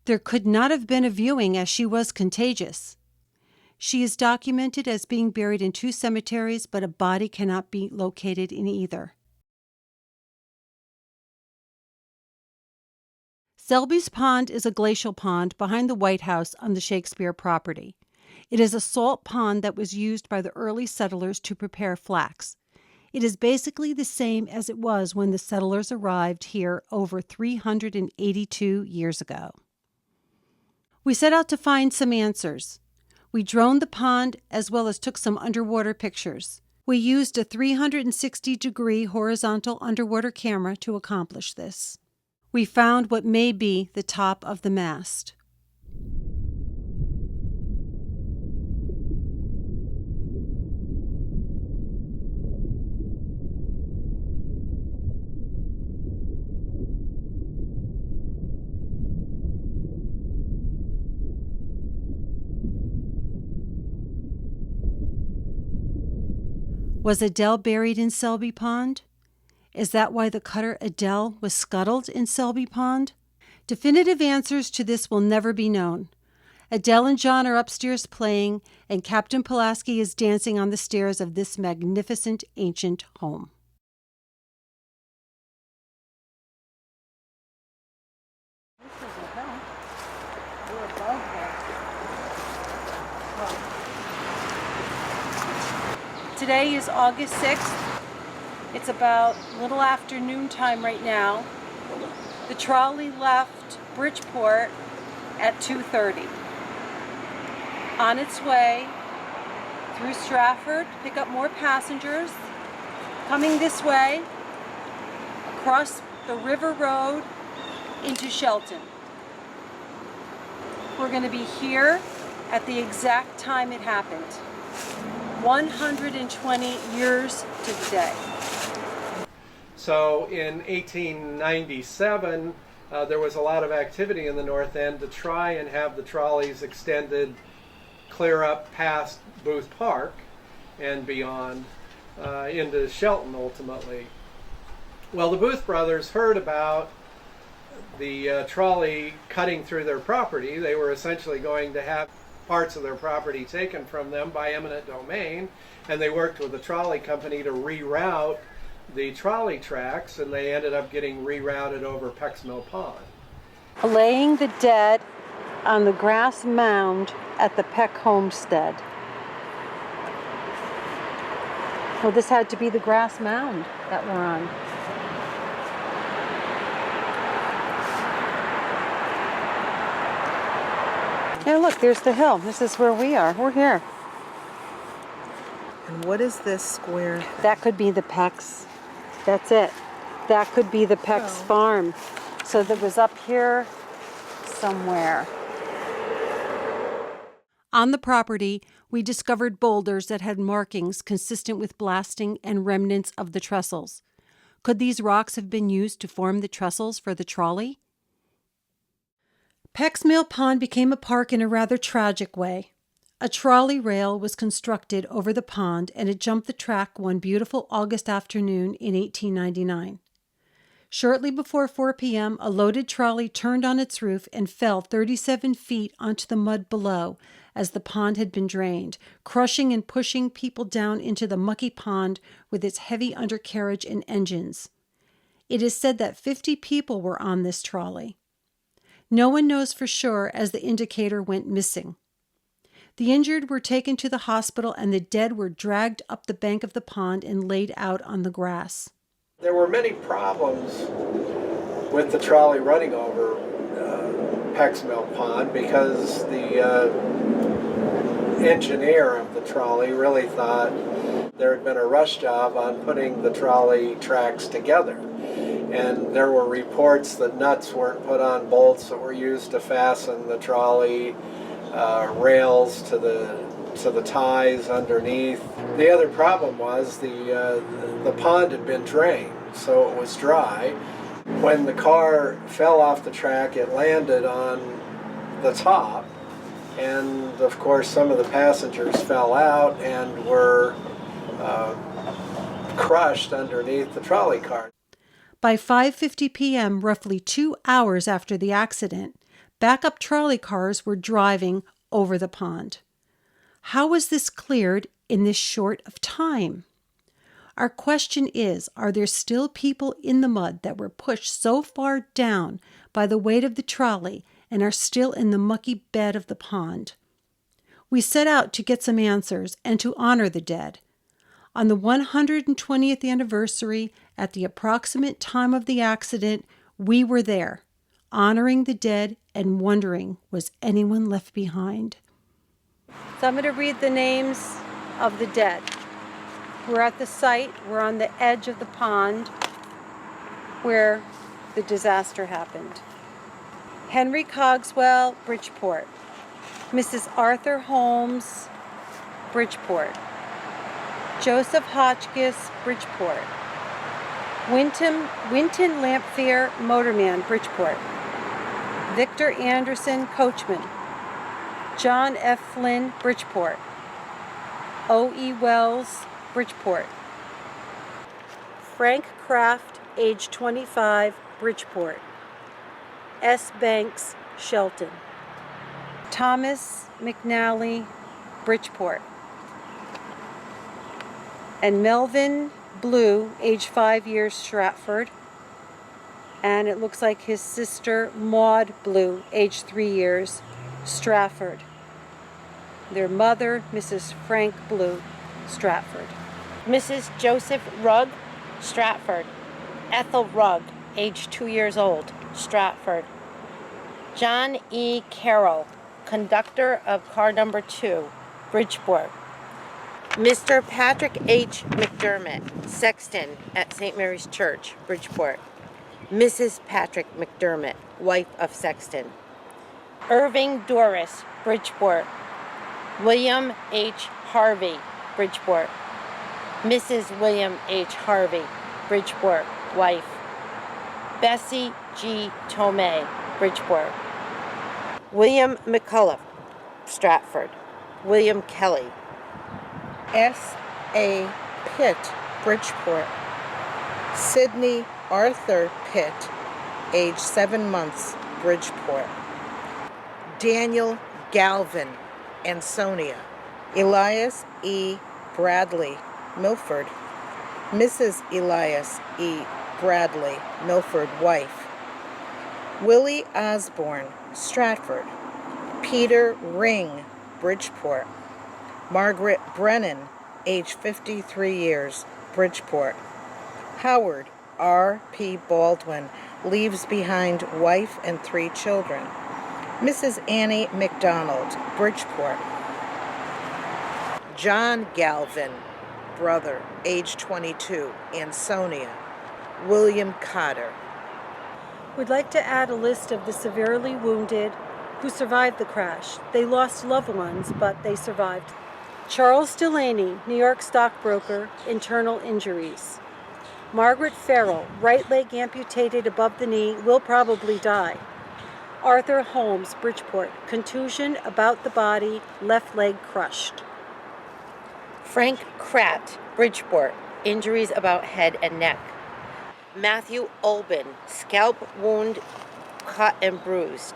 Speaker 1: There could not have been a viewing as she was contagious. She is documented as being buried in 2 cemeteries, but a body cannot be located in either. Selby's Pond is a glacial pond behind the White House on the Shakespeare property. It is a salt pond that was used by the early settlers to prepare flax. It is basically the same as it was when the settlers arrived here over 382 years ago. We set out to find some answers. We droned the pond as well as took some underwater pictures. We used a 360-degree horizontal underwater camera to accomplish this. We found what may be the top of the mast. Was Adele buried in Selby Pond? Is that why the cutter Adele was scuttled in Selby Pond? Definitive answers to this will never be known. Adele and John are upstairs playing, and Captain Pulaski is dancing on the stairs of this magnificent ancient home. Today is August 6th. It's about a little after noontime right now. The trolley left Bridgeport at 2:30. On its way through Stratford to pick up more passengers, coming this way, across the river road into Shelton. We're going to be here at the exact time it happened. 120 years to the day.
Speaker 6: So in 1897, there was a lot of activity in the North End to try and have the trolleys extended clear up past Booth Park and beyond into Shelton ultimately. Well, the Booth brothers heard about the trolley cutting through their property. They were essentially going to have parts of their property taken from them by eminent domain, and they worked with the trolley company to reroute the trolley tracks, and they ended up getting rerouted over Peck's Mill Pond.
Speaker 1: Laying the dead on the grass mound at the Peck homestead. Well, this had to be the grass mound that we're on. Hey, look, there's the hill. This is where we are. We're here.
Speaker 10: And what is this square thing?
Speaker 1: That could be the Peck's. That's it. That could be the Peck's farm. So that was up here somewhere. On the property, we discovered boulders that had markings consistent with blasting and remnants of the trestles. Could these rocks have been used to form the trestles for the trolley? Peck's Mill Pond became a park in a rather tragic way. A trolley rail was constructed over the pond, and it jumped the track one beautiful August afternoon in 1899. Shortly before 4 p.m., a loaded trolley turned on its roof and fell 37 feet onto the mud below as the pond had been drained, crushing and pushing people down into the mucky pond with its heavy undercarriage and engines. It is said that 50 people were on this trolley. No one knows for sure as the indicator went missing. The injured were taken to the hospital, and the dead were dragged up the bank of the pond and laid out on the grass.
Speaker 6: There were many problems with the trolley running over Peck's Mill Pond because the engineer of the trolley really thought there had been a rush job on putting the trolley tracks together. And there were reports that nuts weren't put on bolts that were used to fasten the trolley rails to the ties underneath. The other problem was the pond had been drained, so it was dry. When the car fell off the track, it landed on the top, and of course some of the passengers fell out and were crushed underneath the trolley car.
Speaker 1: By 5:50 p.m., roughly 2 hours after the accident, backup trolley cars were driving over the pond. How was this cleared in this short of time? Our question is, are there still people in the mud that were pushed so far down by the weight of the trolley and are still in the mucky bed of the pond? We set out to get some answers and to honor the dead. On the 120th anniversary, at the approximate time of the accident, we were there, honoring the dead and wondering, was anyone left behind? So I'm going to read the names of the dead. We're at the site. We're on the edge of the pond where the disaster happened. Henry Cogswell, Bridgeport. Mrs. Arthur Holmes, Bridgeport. Joseph Hotchkiss, Bridgeport. Winton Lamphere, motorman, Bridgeport. Victor Anderson, coachman. John F. Flynn, Bridgeport. O.E. Wells, Bridgeport. Frank Kraft, age 25, Bridgeport. S. Banks, Shelton. Thomas McNally, Bridgeport. And Melvin Blue, age 5 years, Stratford. And it looks like his sister Maud Blue, age 3 years, Stratford. Their mother, Mrs. Frank Blue, Stratford.
Speaker 4: Mrs. Joseph Rugg, Stratford. Ethel Rugg, age 2 years old, Stratford. John E. Carroll, conductor of car number 2, Bridgeport. Mr. Patrick H. McDermott, sexton at St. Mary's Church, Bridgeport. Mrs. Patrick McDermott, wife of sexton. Irving Doris, Bridgeport. William H. Harvey, Bridgeport. Mrs. William H. Harvey, Bridgeport, wife. Bessie G. Tomei, Bridgeport. William McCullough, Stratford. William Kelly.
Speaker 3: S. A. Pitt, Bridgeport. Sidney Arthur Pitt, age 7 months, Bridgeport. Daniel Galvin, Ansonia. Elias E. Bradley, Milford. Mrs. Elias E. Bradley, Milford, wife. Willie Osborne, Stratford. Peter Ring, Bridgeport. Margaret Brennan, age 53 years, Bridgeport. Howard R. P. Baldwin leaves behind wife and 3 children. Mrs. Annie McDonald, Bridgeport. John Galvin, brother, age 22, Ansonia. William Cotter.
Speaker 1: We'd like to add a list of the severely wounded who survived the crash. They lost loved ones, but they survived. Charles Delaney, New York stockbroker, internal injuries. Margaret Farrell, right leg amputated above the knee, will probably die. Arthur Holmes, Bridgeport, contusion about the body, left leg crushed.
Speaker 4: Frank Kratt, Bridgeport, injuries about head and neck. Matthew Olbin, scalp wound cut and bruised.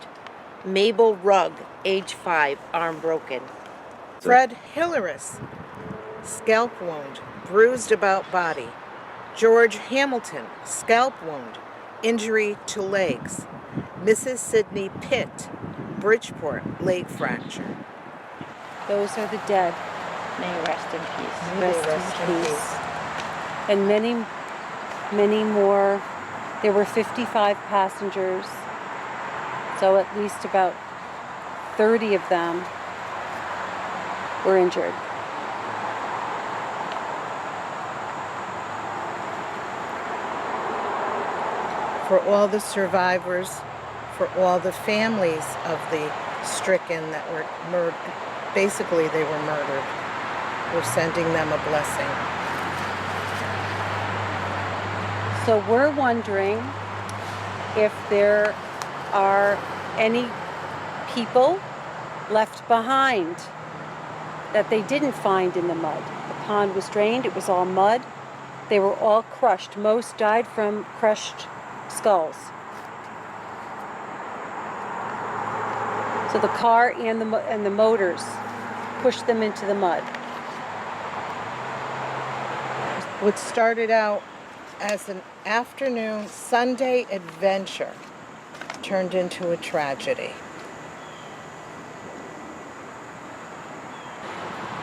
Speaker 4: Mabel Rugg, age 5, arm broken.
Speaker 3: Fred Hilaris, scalp wound, bruised about body. George Hamilton, scalp wound, injury to legs. Mrs. Sidney Pitt, Bridgeport, leg fracture.
Speaker 1: Those are the dead.
Speaker 4: May you rest in peace.
Speaker 1: Rest in peace. And many, many more. There were 55 passengers, so at least about 30 of them were injured.
Speaker 3: For all the survivors, for all the families of the stricken that were murdered, basically they were murdered, we're sending them a blessing.
Speaker 1: So we're wondering if there are any people left behind that they didn't find in the mud. The pond was drained, it was all mud. They were all crushed. Most died from crushed skulls. So the car and the motors pushed them into the mud.
Speaker 3: What started out as an afternoon Sunday adventure turned into a tragedy.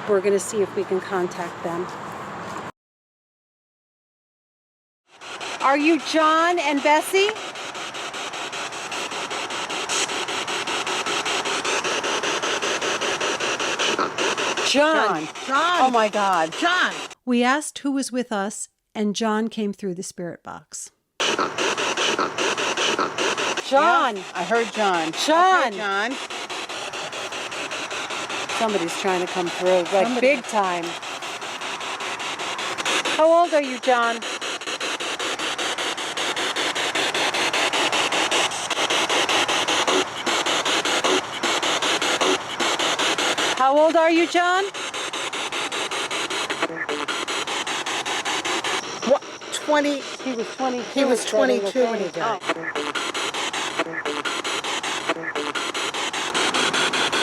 Speaker 1: We're going to see if we can contact them. Are you John and Bessie? John.
Speaker 3: John.
Speaker 1: Oh my God.
Speaker 3: John.
Speaker 1: We asked who was with us, and John came through the spirit box. John.
Speaker 10: Yeah, I heard John.
Speaker 1: John.
Speaker 10: Okay, John.
Speaker 1: Somebody's trying to come through, like big time. How old are you, John? How old are you, John?
Speaker 3: What? 20.
Speaker 1: He was 22.
Speaker 3: He was 22 when he died.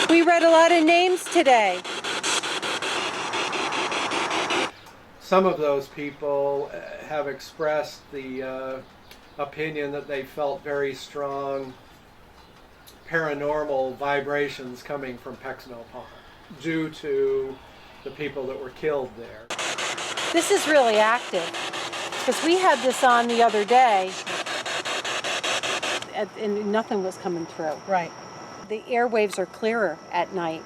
Speaker 1: We read a lot of names today.
Speaker 6: Some of those people have expressed the opinion that they felt very strong paranormal vibrations coming from Pecksnill Pond due to the people that were killed there.
Speaker 1: This is really active because we had this on the other day and nothing was coming through.
Speaker 3: Right.
Speaker 1: The airwaves are clearer at night.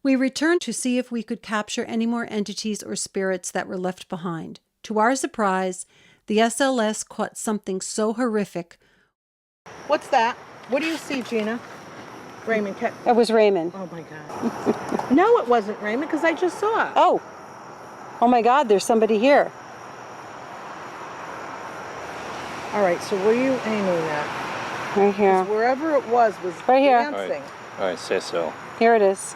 Speaker 1: We returned to see if we could capture any more entities or spirits that were left behind. To our surprise, the SLS caught something so horrific.
Speaker 3: What's that? What do you see, Gina? Raymond.
Speaker 1: It was Raymond.
Speaker 3: Oh my God. No, it wasn't Raymond because I just saw it.
Speaker 1: Oh. Oh my God, there's somebody here.
Speaker 3: All right, so where are you aiming at?
Speaker 1: Right here.
Speaker 3: Wherever it was
Speaker 1: right here.
Speaker 3: dancing.
Speaker 9: All right, say so.
Speaker 1: Here it is.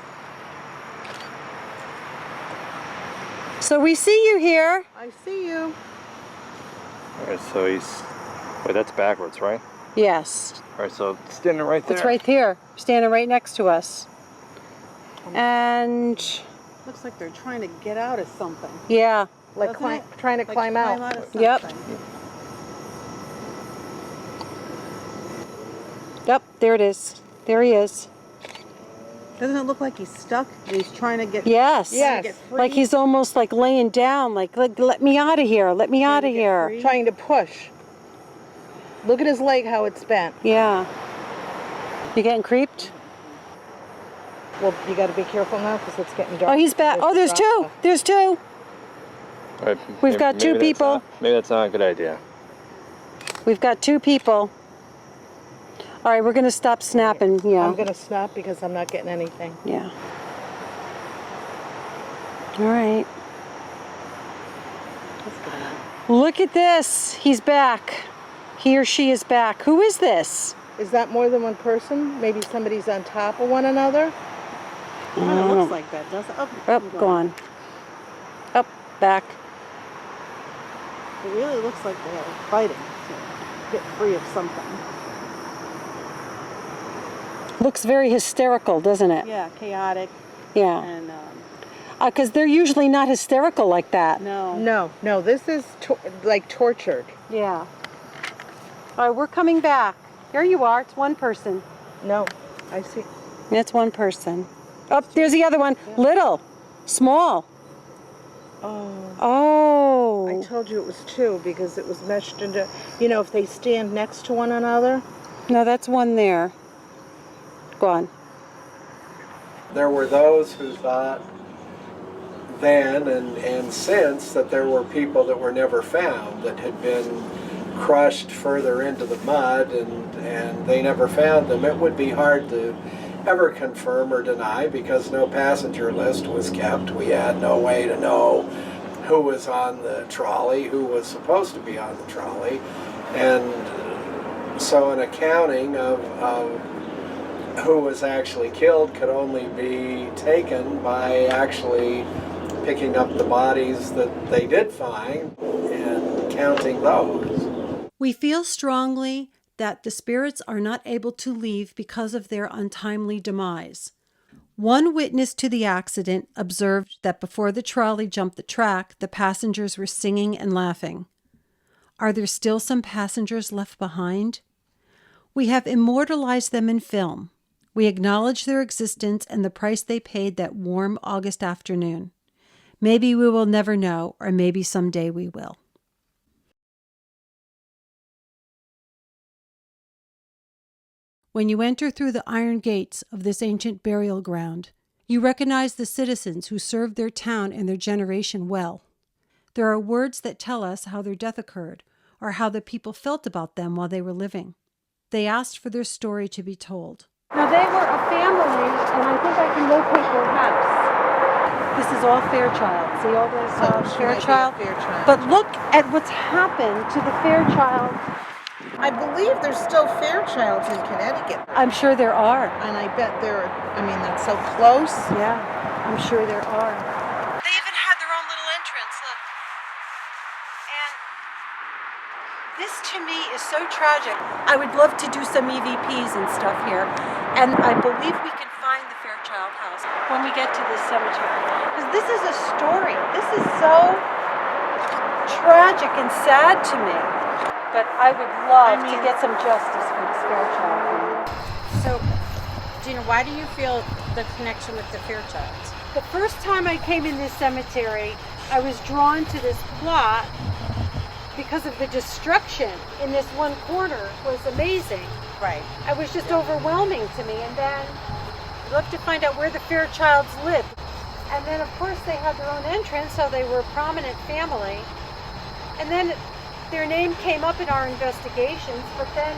Speaker 1: So we see you here.
Speaker 3: I see you.
Speaker 9: All right, so he's... Wait, that's backwards, right?
Speaker 1: Yes.
Speaker 9: All right, so it's standing right there.
Speaker 1: It's right here, standing right next to us. And
Speaker 10: Looks like they're trying to get out of something.
Speaker 1: yeah.
Speaker 3: Like trying to climb out.
Speaker 10: of
Speaker 1: Yep.
Speaker 10: something.
Speaker 1: Yep, there it is. There he is.
Speaker 10: Doesn't it look like he's stuck? He's trying to get
Speaker 1: Yes.
Speaker 3: Yes.
Speaker 10: get free.
Speaker 1: Like he's almost like laying down, like let me out of here. Let me out of here.
Speaker 10: free.
Speaker 3: Trying to push. Look at his leg, how it's bent.
Speaker 1: Yeah. You getting creeped?
Speaker 3: Well, you got to be careful now because it's getting dark.
Speaker 1: Oh, he's back. Oh, there's two. There's two.
Speaker 9: All right,
Speaker 1: We've got two
Speaker 9: maybe that's
Speaker 1: people.
Speaker 9: maybe that's not a good idea.
Speaker 1: We've got two people. All right, we're going to stop snapping. Yeah.
Speaker 3: I'm going to stop because I'm not getting anything.
Speaker 1: Yeah. All right. Look at this. He's back. He or she is back. Who is this?
Speaker 3: Is that more than one person? Maybe somebody's on top of one another?
Speaker 10: Kind of looks like that, doesn't it?
Speaker 1: Up, go on. Up, back.
Speaker 10: It really looks like they are fighting to get free of something.
Speaker 1: Looks very hysterical, doesn't it?
Speaker 10: Yeah, chaotic
Speaker 1: Yeah.
Speaker 10: and
Speaker 1: Because they're usually not hysterical like that.
Speaker 10: no.
Speaker 3: No, this is like tortured.
Speaker 1: Yeah. All right, we're coming back. Here you are. It's one person.
Speaker 3: No, I see.
Speaker 1: It's one person. Oh, there's the other one. Little. Small.
Speaker 3: Oh.
Speaker 1: Oh.
Speaker 3: I told you it was two because it was meshed into, if they stand next to one another.
Speaker 1: No, that's one there. Go on.
Speaker 6: There were those who thought then and since that there were people that were never found that had been crushed further into the mud and they never found them. It would be hard to ever confirm or deny because no passenger list was kept. We had no way to know who was on the trolley, who was supposed to be on the trolley, and so an accounting of who was actually killed could only be taken by actually picking up the bodies that they did find and counting those.
Speaker 1: We feel strongly that the spirits are not able to leave because of their untimely demise. One witness to the accident observed that before the trolley jumped the track, the passengers were singing and laughing. Are there still some passengers left behind? We have immortalized them in film. We acknowledge their existence and the price they paid that warm August afternoon. Maybe we will never know, or maybe someday we will. When you enter through the iron gates of this ancient burial ground, you recognize the citizens who served their town and their generation well. There are words that tell us how their death occurred, or how the people felt about them while they were living. They asked for their story to be told.
Speaker 12: Now they were a family, and I think I can locate their house.
Speaker 1: This is all Fairchild. See all this
Speaker 3: Fairchild?
Speaker 1: Fairchild? But look at what's happened to the Fairchild.
Speaker 3: I believe there's still Fairchilds in Connecticut.
Speaker 1: I'm sure there are.
Speaker 3: And I bet that's so close.
Speaker 1: Yeah, I'm sure there are.
Speaker 12: They even had their own little entrance, look. And
Speaker 1: This to me is so tragic. I would love to do some EVPs and stuff here, and I believe we can find the Fairchild house when we get to this cemetery. Because this is a story. This is so tragic and sad to me. But I would love to get some justice for this Fairchild family.
Speaker 4: So, Gina, why do you feel the connection with the Fairchilds?
Speaker 12: the first time I came in this cemetery, I was drawn to this plot because of the destruction in this one corner was amazing.
Speaker 4: Right.
Speaker 12: It was just overwhelming to me. And then I'd love to find out where the Fairchilds lived. And then, of course, they had their own entrance, so they were a prominent family. And then their name came up in our investigations, but then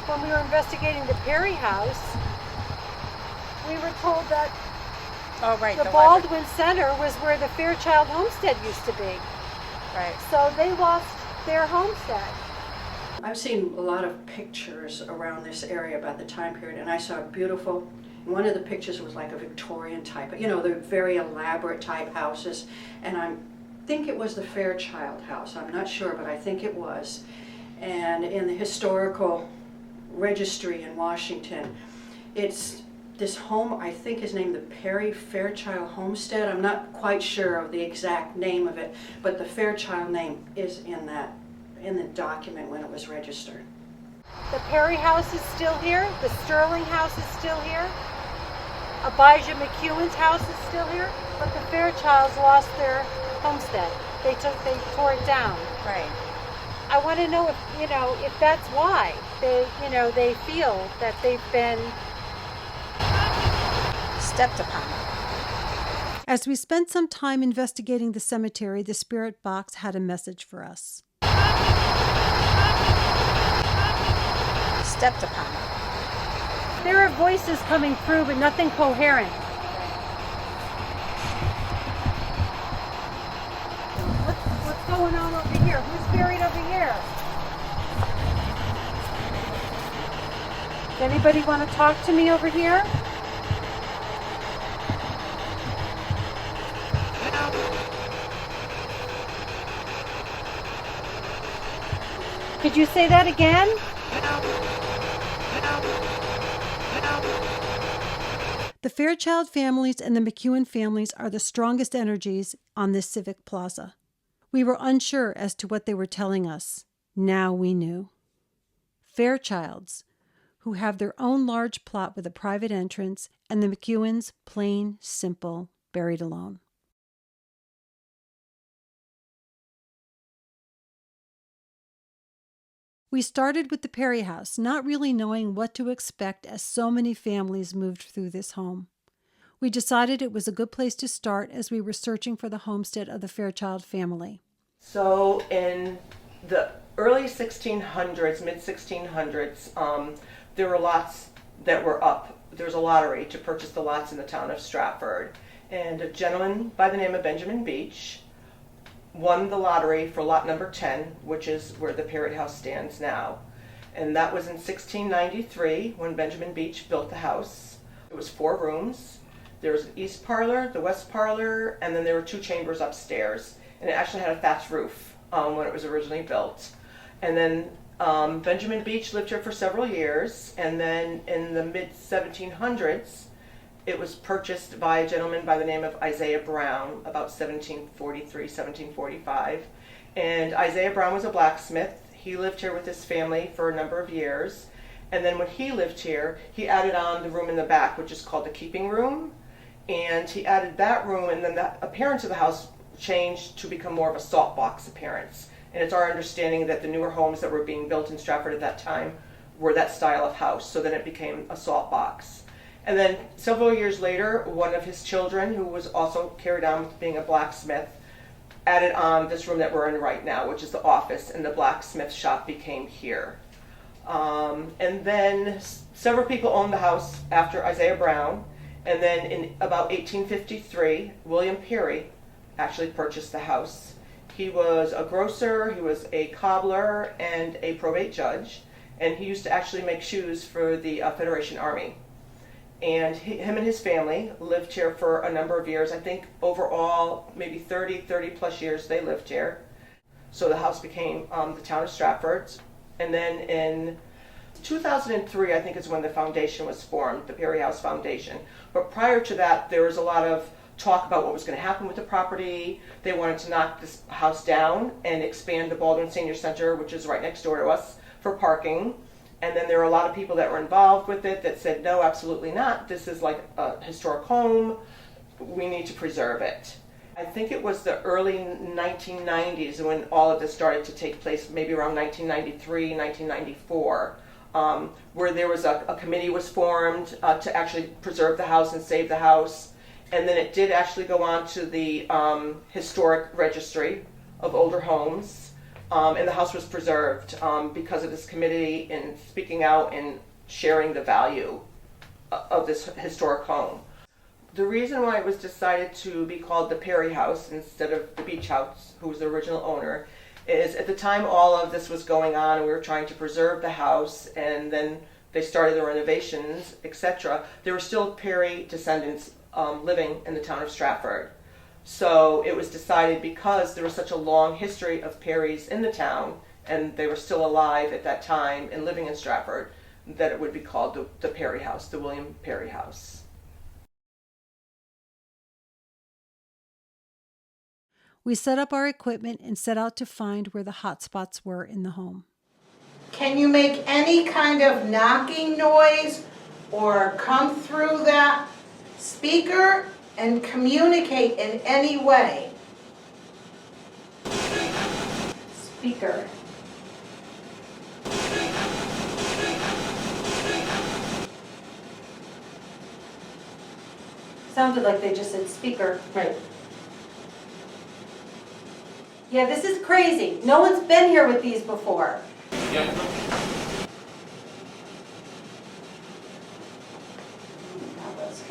Speaker 12: when we were investigating the Perry house, we were told that the Baldwin Center was where the Fairchild homestead used to be.
Speaker 4: Right.
Speaker 12: So they lost their homestead.
Speaker 13: I've seen a lot of pictures around this area about the time period, and I saw a beautiful, one of the pictures was like a Victorian type, you know, the very elaborate type houses, and I think it was the Fairchild house. I'm not sure, but I think it was. And in the historical registry in Washington, it's this home, I think, is named the Perry Fairchild Homestead. I'm not quite sure of the exact name of it, but the Fairchild name is in the document when it was registered.
Speaker 12: The Perry house is still here. The Sterling house is still here. Abijah McEwen's house is still here. But the Fairchilds lost their homestead. They tore it down.
Speaker 4: Right.
Speaker 12: I want to know if that's why they feel that they've been
Speaker 4: Stepped upon.
Speaker 1: As we spent some time investigating the cemetery, the spirit box had a message for us.
Speaker 4: Stepped upon.
Speaker 12: There are voices coming through, but nothing coherent. What's going on over here? Who's buried over here? Does anybody want to talk to me over here? Could you say that again?
Speaker 1: The Fairchild families and the McEwen families are the strongest energies on this civic plaza. We were unsure as to what they were telling us. Now we knew. Fairchilds, who have their own large plot with a private entrance, and the McEwens, plain, simple, buried alone. We started with the Perry house, not really knowing what to expect as so many families moved through this home. We decided it was a good place to start as we were searching for the homestead of the Fairchild family.
Speaker 14: So in the early 1600s, mid-1600s, there were lots that were up. There was a lottery to purchase the lots in the town of Stratford. And a gentleman by the name of Benjamin Beach won the lottery for lot number 10, which is where the Perry house stands now. And that was in 1693 when Benjamin Beach built the house. It was 4 rooms. There was an east parlor, the west parlor, and then there were 2 chambers upstairs. And it actually had a thatched roof when it was originally built. And then Benjamin Beach lived here for several years, and then in the mid-1700s, it was purchased by a gentleman by the name of Isaiah Brown, about 1743, 1745. And Isaiah Brown was a blacksmith. He lived here with his family for a number of years. And then when he lived here, he added on the room in the back, which is called the keeping room. And he added that room, and then the appearance of the house changed to become more of a salt box appearance. And it's our understanding that the newer homes that were being built in Stratford at that time were that style of house. So then it became a salt box. And then several years later, one of his children, who was also carried on with being a blacksmith, added on this room that we're in right now, which is the office, and the blacksmith shop became here. And then several people owned the house after Isaiah Brown. And then in about 1853, William Perry actually purchased the house. He was a grocer, he was a cobbler, and a probate judge. And he used to actually make shoes for the Federation Army. And him and his family lived here for a number of years. I think overall, maybe 30 plus years they lived here. So the house became the town of Stratford. And then in 2003, I think, is when the foundation was formed, the Perry House Foundation. But prior to that, there was a lot of talk about what was going to happen with the property. They wanted to knock this house down and expand the Baldwin Senior Center, which is right next door to us, for parking. And then there were a lot of people that were involved with it that said, no, absolutely not. This is like a historic home. We need to preserve it. I think it was the early 1990s when all of this started to take place, maybe around 1993, 1994, where there was a committee was formed to actually preserve the house and save the house. And then it did actually go on to the historic registry of older homes. And the house was preserved because of this committee and speaking out and sharing the value of this historic home. The reason why it was decided to be called the Perry House instead of the Beach House, who was the original owner, is at the time all of this was going on and we were trying to preserve the house, and then they started the renovations, etc. There were still Perry descendants living in the town of Stratford. So it was decided, because there was such a long history of Perrys in the town, and they were still alive at that time and living in Stratford, that it would be called the Perry House, the William Perry House.
Speaker 1: We set up our equipment and set out to find where the hot spots were in the home.
Speaker 2: Can you make any kind of knocking noise or come through that speaker and communicate in any way?
Speaker 12: Speaker. Sounded like they just said speaker.
Speaker 11: Right.
Speaker 12: Yeah, this is crazy. No one's been here with these before.
Speaker 6: Yeah.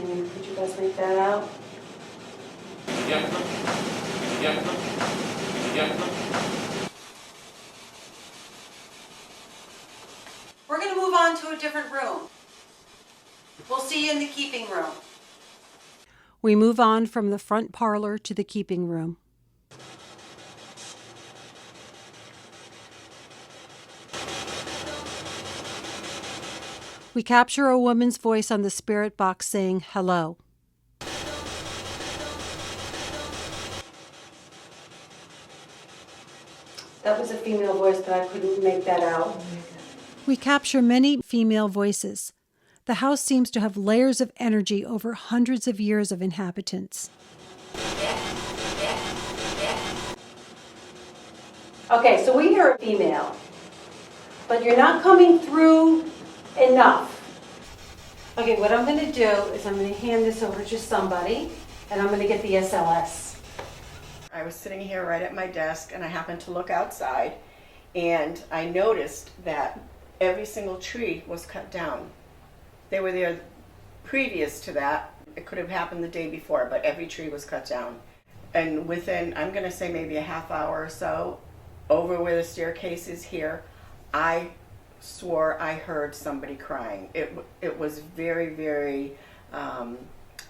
Speaker 12: Could you guys make that out?
Speaker 6: Yeah.
Speaker 12: We're going to move on to a different room. We'll see you in the keeping room.
Speaker 1: We move on from the front parlor to the keeping room. We capture a woman's voice on the spirit box saying hello.
Speaker 12: That was a female voice, but I couldn't make that out.
Speaker 1: We capture many female voices. The house seems to have layers of energy over hundreds of years of inhabitants.
Speaker 12: Okay, so we hear a female, but you're not coming through enough. Okay, what I'm going to do is I'm going to hand this over to somebody, and I'm going to get the SLS.
Speaker 15: I was sitting here right at my desk, and I happened to look outside, and I noticed that every single tree was cut down. They were there previous to that. It could have happened the day before, but every tree was cut down. And within, I'm going to say maybe a half hour or so, over where the staircase is here, I swore I heard somebody crying. It was very, very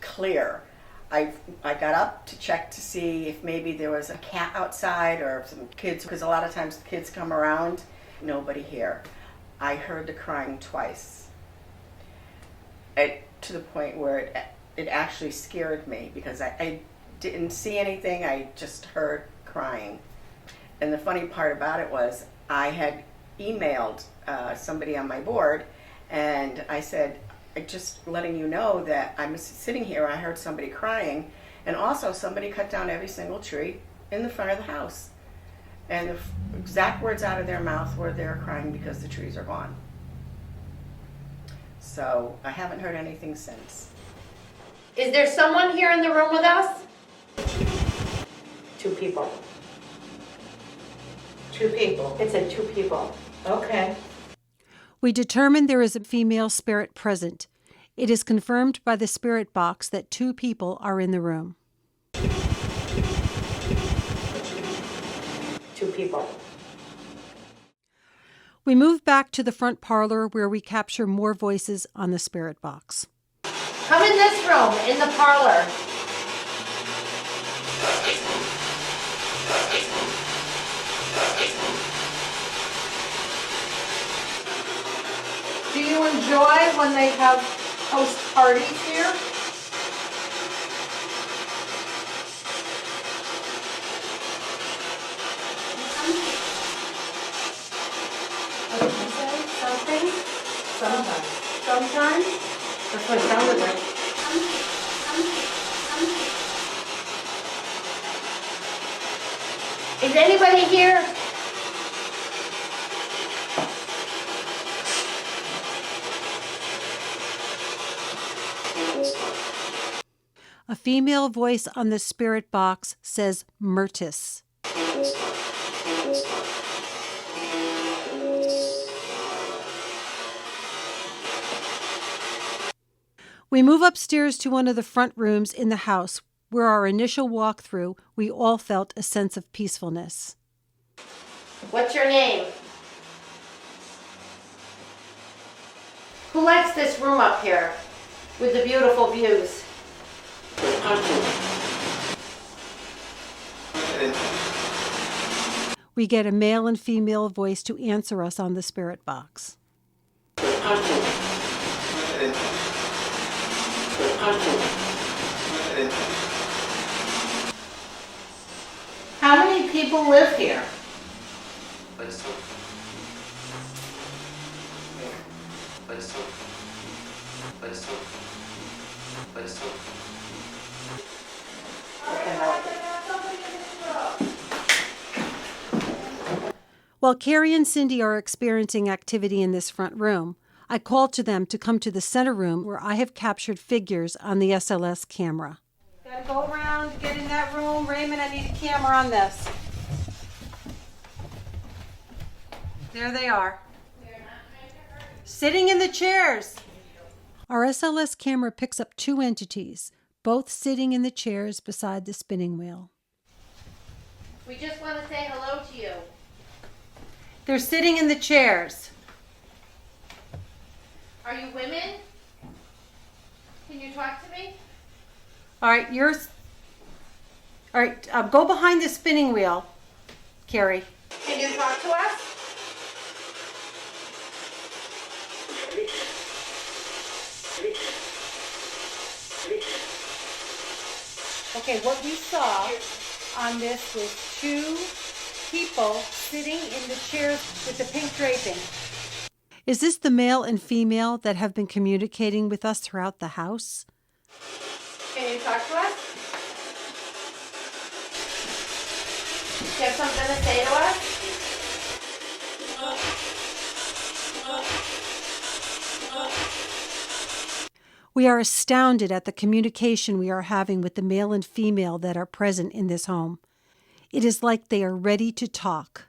Speaker 15: clear. I got up to check to see if maybe there was a cat outside or some kids, because a lot of times the kids come around. Nobody here. I heard the crying twice. To the point where it actually scared me, because I didn't see anything, I just heard crying. And the funny part about it was I had emailed somebody on my board, and I said, just letting you know that I'm sitting here, I heard somebody crying, and also somebody cut down every single tree in the front of the house. And the exact words out of their mouth were they're crying because the trees are gone. So I haven't heard anything since.
Speaker 4: Is there someone here in the room with us?
Speaker 5: 2 people. 2 people. It said 2 people. Okay.
Speaker 1: We determine there is a female spirit present. It is confirmed by the spirit box that 2 people are in the room.
Speaker 5: 2 people.
Speaker 1: We move back to the front parlor where we capture more voices on the spirit box.
Speaker 4: Come in this room, in the parlor.
Speaker 12: Do you enjoy when they have host parties here? Something?
Speaker 5: Sometimes.
Speaker 12: Sometimes?
Speaker 5: That's what it sounded like.
Speaker 4: Is anybody here?
Speaker 1: A female voice on the spirit box says Myrtis. We move upstairs to one of the front rooms in the house where our initial walkthrough, we all felt a sense of peacefulness.
Speaker 4: What's your name? Who likes this room up here with the beautiful views?
Speaker 1: We get a male and female voice to answer us on the spirit box.
Speaker 12: How many people live here?
Speaker 1: While Carrie and Cindy are experiencing activity in this front room, I call to them to come to the center room where I have captured figures on the SLS camera.
Speaker 12: Gotta go around, get in that room. Raymond, I need a camera on this. There they are. Sitting in the chairs.
Speaker 1: Our SLS camera picks up 2 entities, both sitting in the chairs beside the spinning wheel.
Speaker 4: We just want to say hello to you.
Speaker 12: They're sitting in the chairs.
Speaker 4: Are you women? Can you talk to me?
Speaker 12: All right, go behind the spinning wheel, Carrie.
Speaker 4: Can you talk to us?
Speaker 12: Okay, what we saw on this was 2 people sitting in the chairs with the pink draping.
Speaker 1: Is this the male and female that have been communicating with us throughout the house?
Speaker 4: Can you talk to us? Do you have something to say to us?
Speaker 1: We are astounded at the communication we are having with the male and female that are present in this home. It is like they are ready to talk.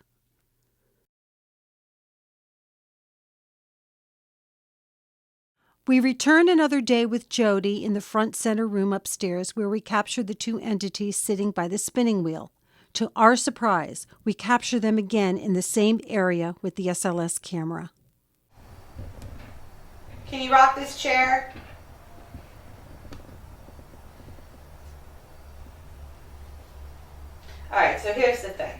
Speaker 1: We return another day with Jody in the front center room upstairs where we capture the 2 entities sitting by the spinning wheel. To our surprise, we capture them again in the same area with the SLS camera.
Speaker 2: Can you rock this chair? Alright, so here's the thing.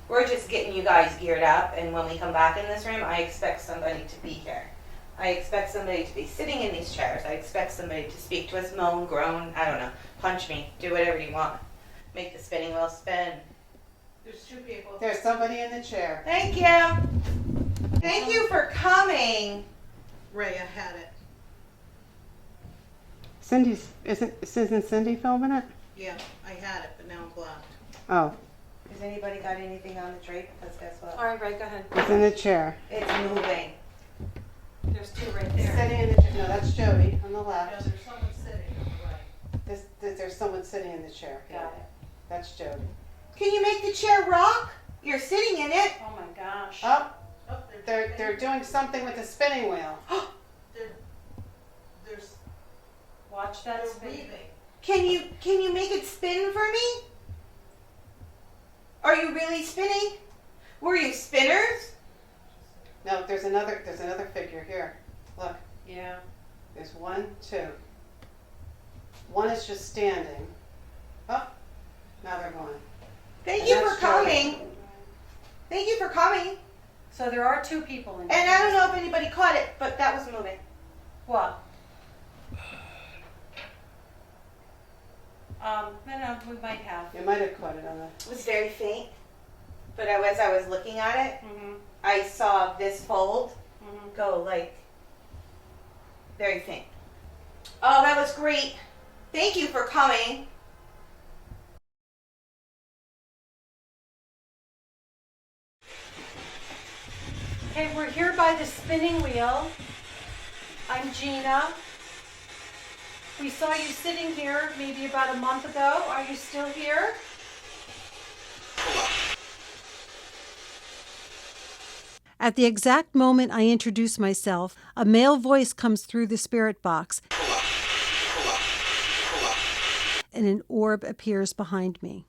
Speaker 2: We're just getting you guys geared up, and when we come back in this room, I expect somebody to be here. I expect somebody to be sitting in these chairs. I expect somebody to speak to us, moan, groan, I don't know, punch me, do whatever you want. Make the spinning wheel spin.
Speaker 12: There's 2 people.
Speaker 3: There's somebody in the chair.
Speaker 2: Thank you. Thank you for coming.
Speaker 12: Ray, I had it.
Speaker 10: Isn't Cindy filming it?
Speaker 12: Yeah, I had it, but now I'm blocked.
Speaker 10: Oh,
Speaker 2: Has anybody got anything on the drape? Because guess what?
Speaker 12: All right, Ray, go ahead.
Speaker 10: it's in the chair.
Speaker 2: It's moving.
Speaker 12: There's 2 right there.
Speaker 2: Sitting in the
Speaker 10: Jody on the left.
Speaker 12: there's someone sitting on the right.
Speaker 10: There's someone sitting in the chair.
Speaker 12: Got it.
Speaker 10: That's Jody.
Speaker 2: Can you make the chair rock? You're sitting in it.
Speaker 12: Oh my gosh.
Speaker 10: Oh, they're doing something with the spinning wheel.
Speaker 12: There's. Watch that spin.
Speaker 2: Can you make it spin for me? Are you really spinning? Were you spinners?
Speaker 10: No, there's another figure here. Look.
Speaker 12: Yeah.
Speaker 10: There's 1, 2. One is just standing. Oh, now they're going.
Speaker 2: Thank you for coming. Thank you for coming.
Speaker 12: So there are 2 people in here.
Speaker 2: And I don't know if anybody caught it, but that was moving.
Speaker 12: What? No, we might have.
Speaker 10: You might have caught it on the.
Speaker 2: It was very faint, but as I was looking at it, I saw this fold go like very faint. Oh, that was great. Thank you for coming.
Speaker 12: Okay, we're here by the spinning wheel. I'm Gina. We saw you sitting here maybe about a month ago. Are you still here?
Speaker 1: At the exact moment I introduce myself, a male voice comes through the spirit box, and an orb appears behind me.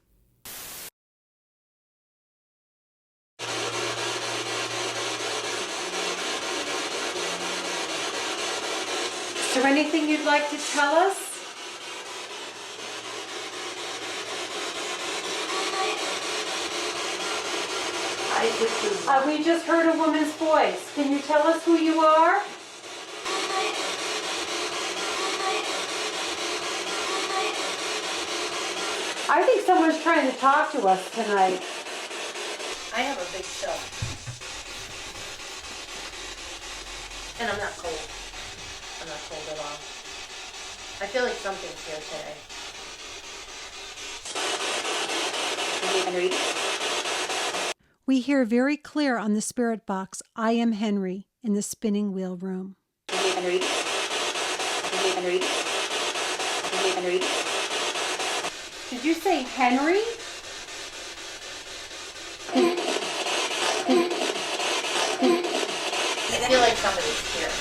Speaker 12: Is there anything you'd like to tell us? We just heard a woman's voice. Can you tell us who you are? I think someone's trying to talk to us tonight.
Speaker 2: I have a big chill. And I'm not cold. I'm not cold at all. I feel like something's here today.
Speaker 1: We hear very clear on the spirit box, I am Henry, in the spinning wheel room.
Speaker 12: Did you say Henry?
Speaker 2: I feel like somebody's here.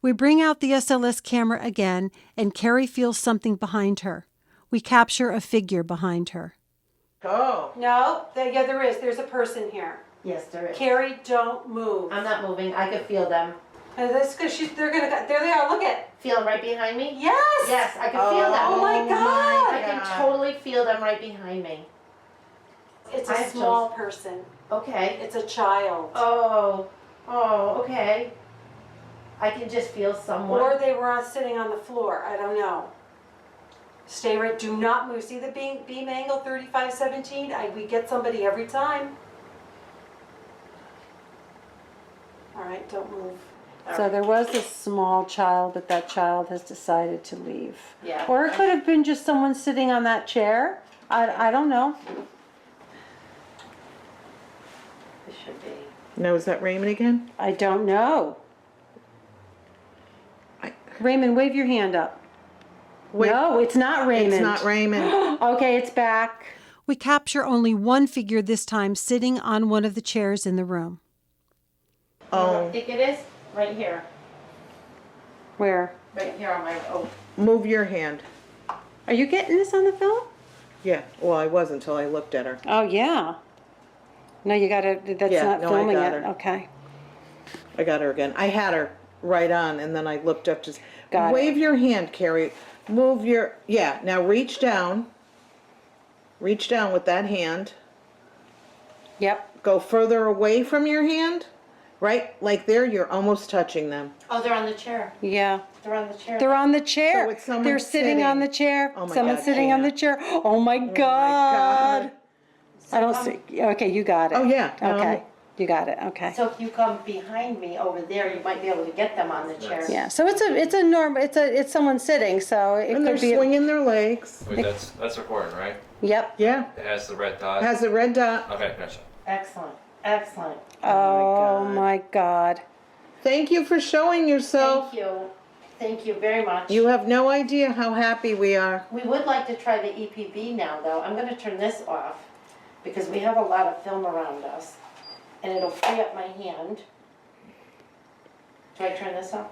Speaker 1: We bring out the SLS camera again, and Carrie feels something behind her. We capture a figure behind her.
Speaker 10: Oh.
Speaker 12: No, there is. There's a person here.
Speaker 2: Yes, there is.
Speaker 12: Carrie, don't move.
Speaker 2: I'm not moving. I can feel them.
Speaker 12: And that's because there they are. Look at.
Speaker 2: Feel them right behind me?
Speaker 12: Yes.
Speaker 2: Yes, I can feel them.
Speaker 12: Oh my God.
Speaker 2: I can totally feel them right behind me.
Speaker 12: It's a small person.
Speaker 2: Okay.
Speaker 12: It's a child.
Speaker 2: Oh, okay. I can just feel someone.
Speaker 12: Or they were sitting on the floor. I don't know. Stay right. Do not move. See the beam angle 3517? We get somebody every time. All right, don't move. So there was a small child, but that child has decided to leave.
Speaker 2: Yeah.
Speaker 12: Or it could have been just someone sitting on that chair. I don't know.
Speaker 2: It should be.
Speaker 3: Now, is that Raymond again?
Speaker 12: I don't know. Raymond, wave your hand up.
Speaker 3: Wait.
Speaker 12: No, it's not Raymond.
Speaker 3: It's not Raymond.
Speaker 12: Okay, it's back.
Speaker 1: We capture only one figure this time sitting on one of the chairs in the room.
Speaker 2: I think it is right here.
Speaker 12: Where?
Speaker 2: Right here on my. Oh.
Speaker 3: Move your hand.
Speaker 12: Are you getting this on the film?
Speaker 3: Yeah. Well, I was until I looked at her.
Speaker 12: Oh, yeah. No, you gotta, that's not filming
Speaker 3: I got
Speaker 12: it.
Speaker 3: her.
Speaker 12: Okay.
Speaker 3: I got her again. I had her right on, and then I looked up to.
Speaker 12: Got
Speaker 3: Wave your hand, Carrie. Move your. Yeah. Now reach down. Reach down with that hand.
Speaker 12: Yep.
Speaker 3: Go further away from your hand. Right, like there, you're almost touching them.
Speaker 2: Oh, they're on the chair.
Speaker 12: Yeah.
Speaker 2: They're on the chair.
Speaker 12: They're on the chair.
Speaker 3: So it's someone
Speaker 12: They're sitting on the chair.
Speaker 3: Oh my
Speaker 12: Someone's
Speaker 3: God,
Speaker 12: sitting on
Speaker 3: Gina.
Speaker 12: the chair. Oh my God. I don't see. Okay, you got it.
Speaker 3: Oh, yeah.
Speaker 12: Okay. You got it. Okay.
Speaker 2: So if you come behind me over there, you might be able to get them on the chair.
Speaker 12: Yeah. So it's someone sitting. So it
Speaker 3: And
Speaker 12: could
Speaker 3: they're
Speaker 12: be.
Speaker 3: swinging their legs.
Speaker 9: Wait, that's recording, right?
Speaker 12: Yep.
Speaker 3: Yeah.
Speaker 9: It has the red dot.
Speaker 3: Has a red dot.
Speaker 9: Okay, gotcha.
Speaker 2: Excellent.
Speaker 4: Excellent.
Speaker 12: Oh my God.
Speaker 3: Thank you for showing yourself.
Speaker 4: Thank you. Thank you very much.
Speaker 3: You have no idea how happy we are.
Speaker 4: We would like to try the EPB now, though. I'm going to turn this off because we have a lot of film around us, and it'll free up my hand. Do I turn this off?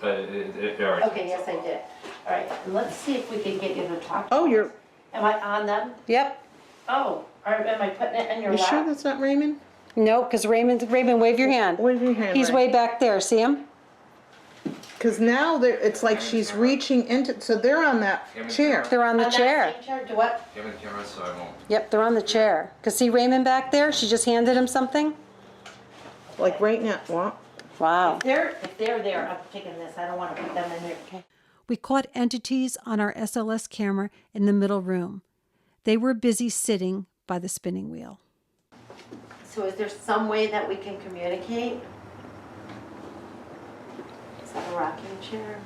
Speaker 9: It already.
Speaker 4: Okay, yes, I did. All right, and let's see if we can get you to talk.
Speaker 3: Oh, you're.
Speaker 4: Am I on them?
Speaker 12: Yep.
Speaker 4: Oh, am I putting it in your
Speaker 3: You
Speaker 4: lap?
Speaker 3: sure that's not Raymond?
Speaker 12: No, because Raymond, wave your hand.
Speaker 3: Wave your hand.
Speaker 12: He's way back there. See him?
Speaker 3: Because now it's like she's reaching into. So they're on that chair.
Speaker 12: They're on the chair.
Speaker 4: That same chair? Do what?
Speaker 9: Give me the camera so I won't.
Speaker 12: Yep, they're on the chair. Because see Raymond back there? She just handed him something.
Speaker 3: Like right now. What?
Speaker 12: Wow.
Speaker 4: If they're there, I'm taking this. I don't want to put them in there. Okay.
Speaker 1: We caught entities on our SLS camera in the middle room. They were busy sitting by the spinning wheel.
Speaker 4: So is there some way that we can communicate? Is that a rocking chair?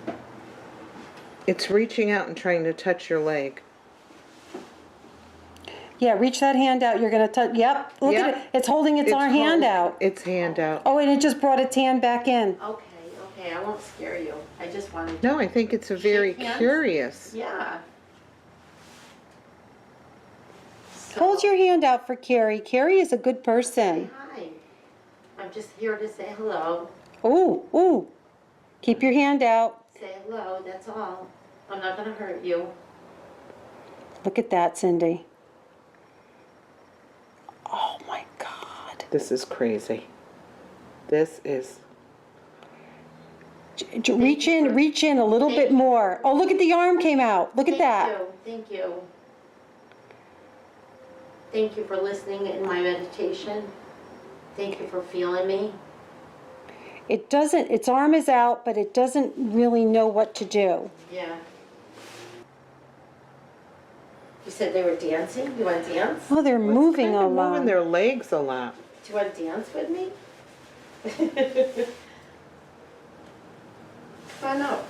Speaker 3: It's reaching out and trying to touch your leg.
Speaker 12: Yeah, reach that hand out. You're going to touch. Yep. Look at it. It's holding its arm hand out.
Speaker 3: Its hand out.
Speaker 12: Oh, and it just brought its hand back in.
Speaker 4: Okay, I won't scare you. I just wanted to.
Speaker 3: No, I think it's a very
Speaker 4: Shake hands?
Speaker 3: curious.
Speaker 4: Yeah.
Speaker 12: Hold your hand out for Carrie. Carrie is a good person.
Speaker 4: Hi. I'm just here to say hello.
Speaker 12: Ooh, ooh. Keep your hand out.
Speaker 4: Say hello, that's all. I'm not going to hurt you.
Speaker 12: Look at that, Cindy. Oh my God.
Speaker 3: This is crazy. This is.
Speaker 12: Reach in a little bit more. Oh, look at the arm came out. Look at that.
Speaker 4: Thank you. Thank you for listening in my meditation. Thank you for feeling me.
Speaker 12: It doesn't, its arm is out, but it doesn't really know what to do.
Speaker 4: Yeah. You said they were dancing? You want to dance?
Speaker 12: Oh, they're moving a lot.
Speaker 3: Moving their legs a lot.
Speaker 4: Do you want to dance with me? Come on out.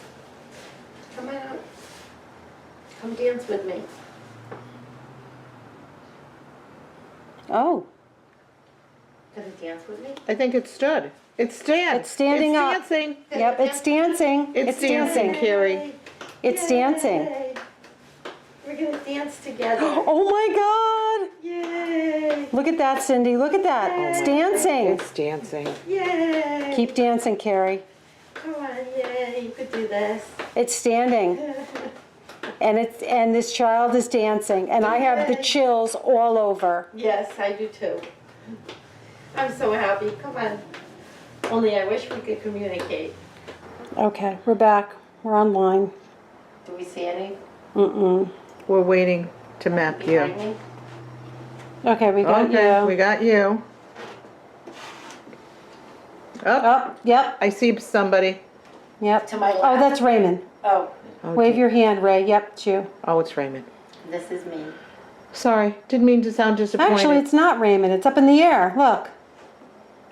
Speaker 4: Come on out. Come dance with me.
Speaker 12: Oh.
Speaker 4: Gonna dance with me?
Speaker 3: I think it stood. It's standing.
Speaker 12: It's standing up.
Speaker 3: It's dancing.
Speaker 12: Yep, it's dancing.
Speaker 3: It's dancing, Carrie.
Speaker 12: It's dancing.
Speaker 4: We're gonna dance together.
Speaker 12: Oh my God!
Speaker 4: Yay!
Speaker 12: Look at that, Cindy. Look at that. It's dancing.
Speaker 3: It's dancing.
Speaker 4: Yay!
Speaker 12: Keep dancing, Carrie.
Speaker 4: Come on, yay! You could do this.
Speaker 12: It's standing. And this child is dancing, and I have the chills all over.
Speaker 4: Yes, I do too. I'm so happy. Come on. Only I wish we could communicate.
Speaker 12: Okay, we're back. We're online.
Speaker 4: Do we see any?
Speaker 12: Mm-mm.
Speaker 3: We're waiting to map you.
Speaker 4: Behind me?
Speaker 12: Okay, we got
Speaker 3: Okay,
Speaker 12: you.
Speaker 3: we got you.
Speaker 12: Up. Yep.
Speaker 3: I see somebody.
Speaker 12: Yep.
Speaker 4: To my left?
Speaker 12: Oh, that's Raymond.
Speaker 4: Oh,
Speaker 12: Wave your hand, Ray. Yep, it's you.
Speaker 3: Oh, it's Raymond.
Speaker 4: this is me.
Speaker 3: Sorry, didn't mean to sound disappointed.
Speaker 12: Actually, it's not Raymond. It's up in the air. Look.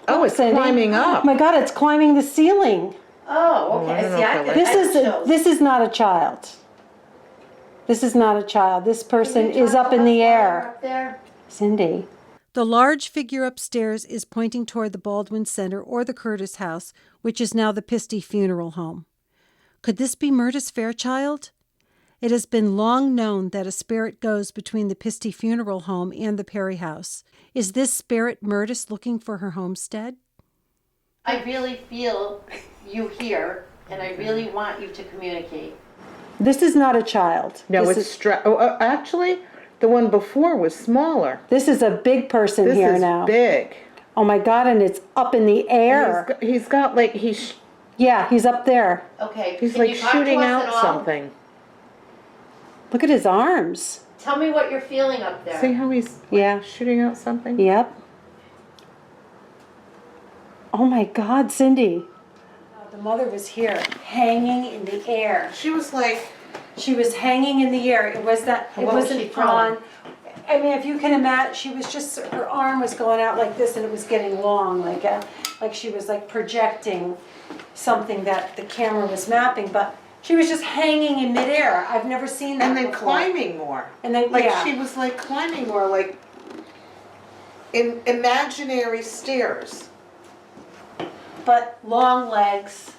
Speaker 3: Oh, it's
Speaker 12: Cindy.
Speaker 3: climbing up.
Speaker 12: Oh my God, it's climbing the ceiling.
Speaker 4: Oh,
Speaker 3: I
Speaker 4: okay.
Speaker 3: don't know
Speaker 4: See,
Speaker 3: if I
Speaker 4: I
Speaker 3: like
Speaker 4: could.
Speaker 12: This is not a child. This is not a child. This person is up in the air.
Speaker 4: Up there.
Speaker 12: Cindy.
Speaker 1: The large figure upstairs is pointing toward the Baldwin Center or the Curtis House, which is now the Pisty Funeral Home. Could this be Myrtis Fairchild? It has been long known that a spirit goes between the Pisty Funeral Home and the Perry House. Is this spirit Myrtis looking for her homestead?
Speaker 4: I really feel you here, and I really want you to communicate.
Speaker 12: This is not a child.
Speaker 3: No,
Speaker 12: This
Speaker 3: it's
Speaker 12: is,
Speaker 3: actually, the one before was smaller.
Speaker 12: this is a big person
Speaker 3: This
Speaker 12: here
Speaker 3: is
Speaker 12: now.
Speaker 3: big.
Speaker 12: Oh my God, and it's up in the air.
Speaker 3: He's got like
Speaker 12: Yeah, he's up there.
Speaker 4: Okay.
Speaker 3: he's
Speaker 4: can
Speaker 3: like
Speaker 4: you talk to
Speaker 3: shooting
Speaker 4: us
Speaker 3: out
Speaker 4: at all?
Speaker 3: something.
Speaker 12: Look at his arms.
Speaker 4: Tell me what you're feeling up there.
Speaker 3: See how he's
Speaker 12: Yeah.
Speaker 3: shooting out something?
Speaker 12: Yep. Oh my God, Cindy. The mother was here, hanging in the air.
Speaker 3: She was like,
Speaker 12: She was hanging in the air. It was that. It
Speaker 4: What was
Speaker 12: wasn't
Speaker 4: she throwing?
Speaker 12: on. I mean, if you can imagine, she was just, her arm was going out like this, and it was getting long, like she was like projecting something that the camera was mapping. But she was just hanging in midair. I've never seen that
Speaker 3: and then
Speaker 12: before.
Speaker 3: climbing more.
Speaker 12: And then
Speaker 3: Like
Speaker 12: yeah.
Speaker 3: she was like climbing more, like
Speaker 10: imaginary stairs.
Speaker 12: But long legs,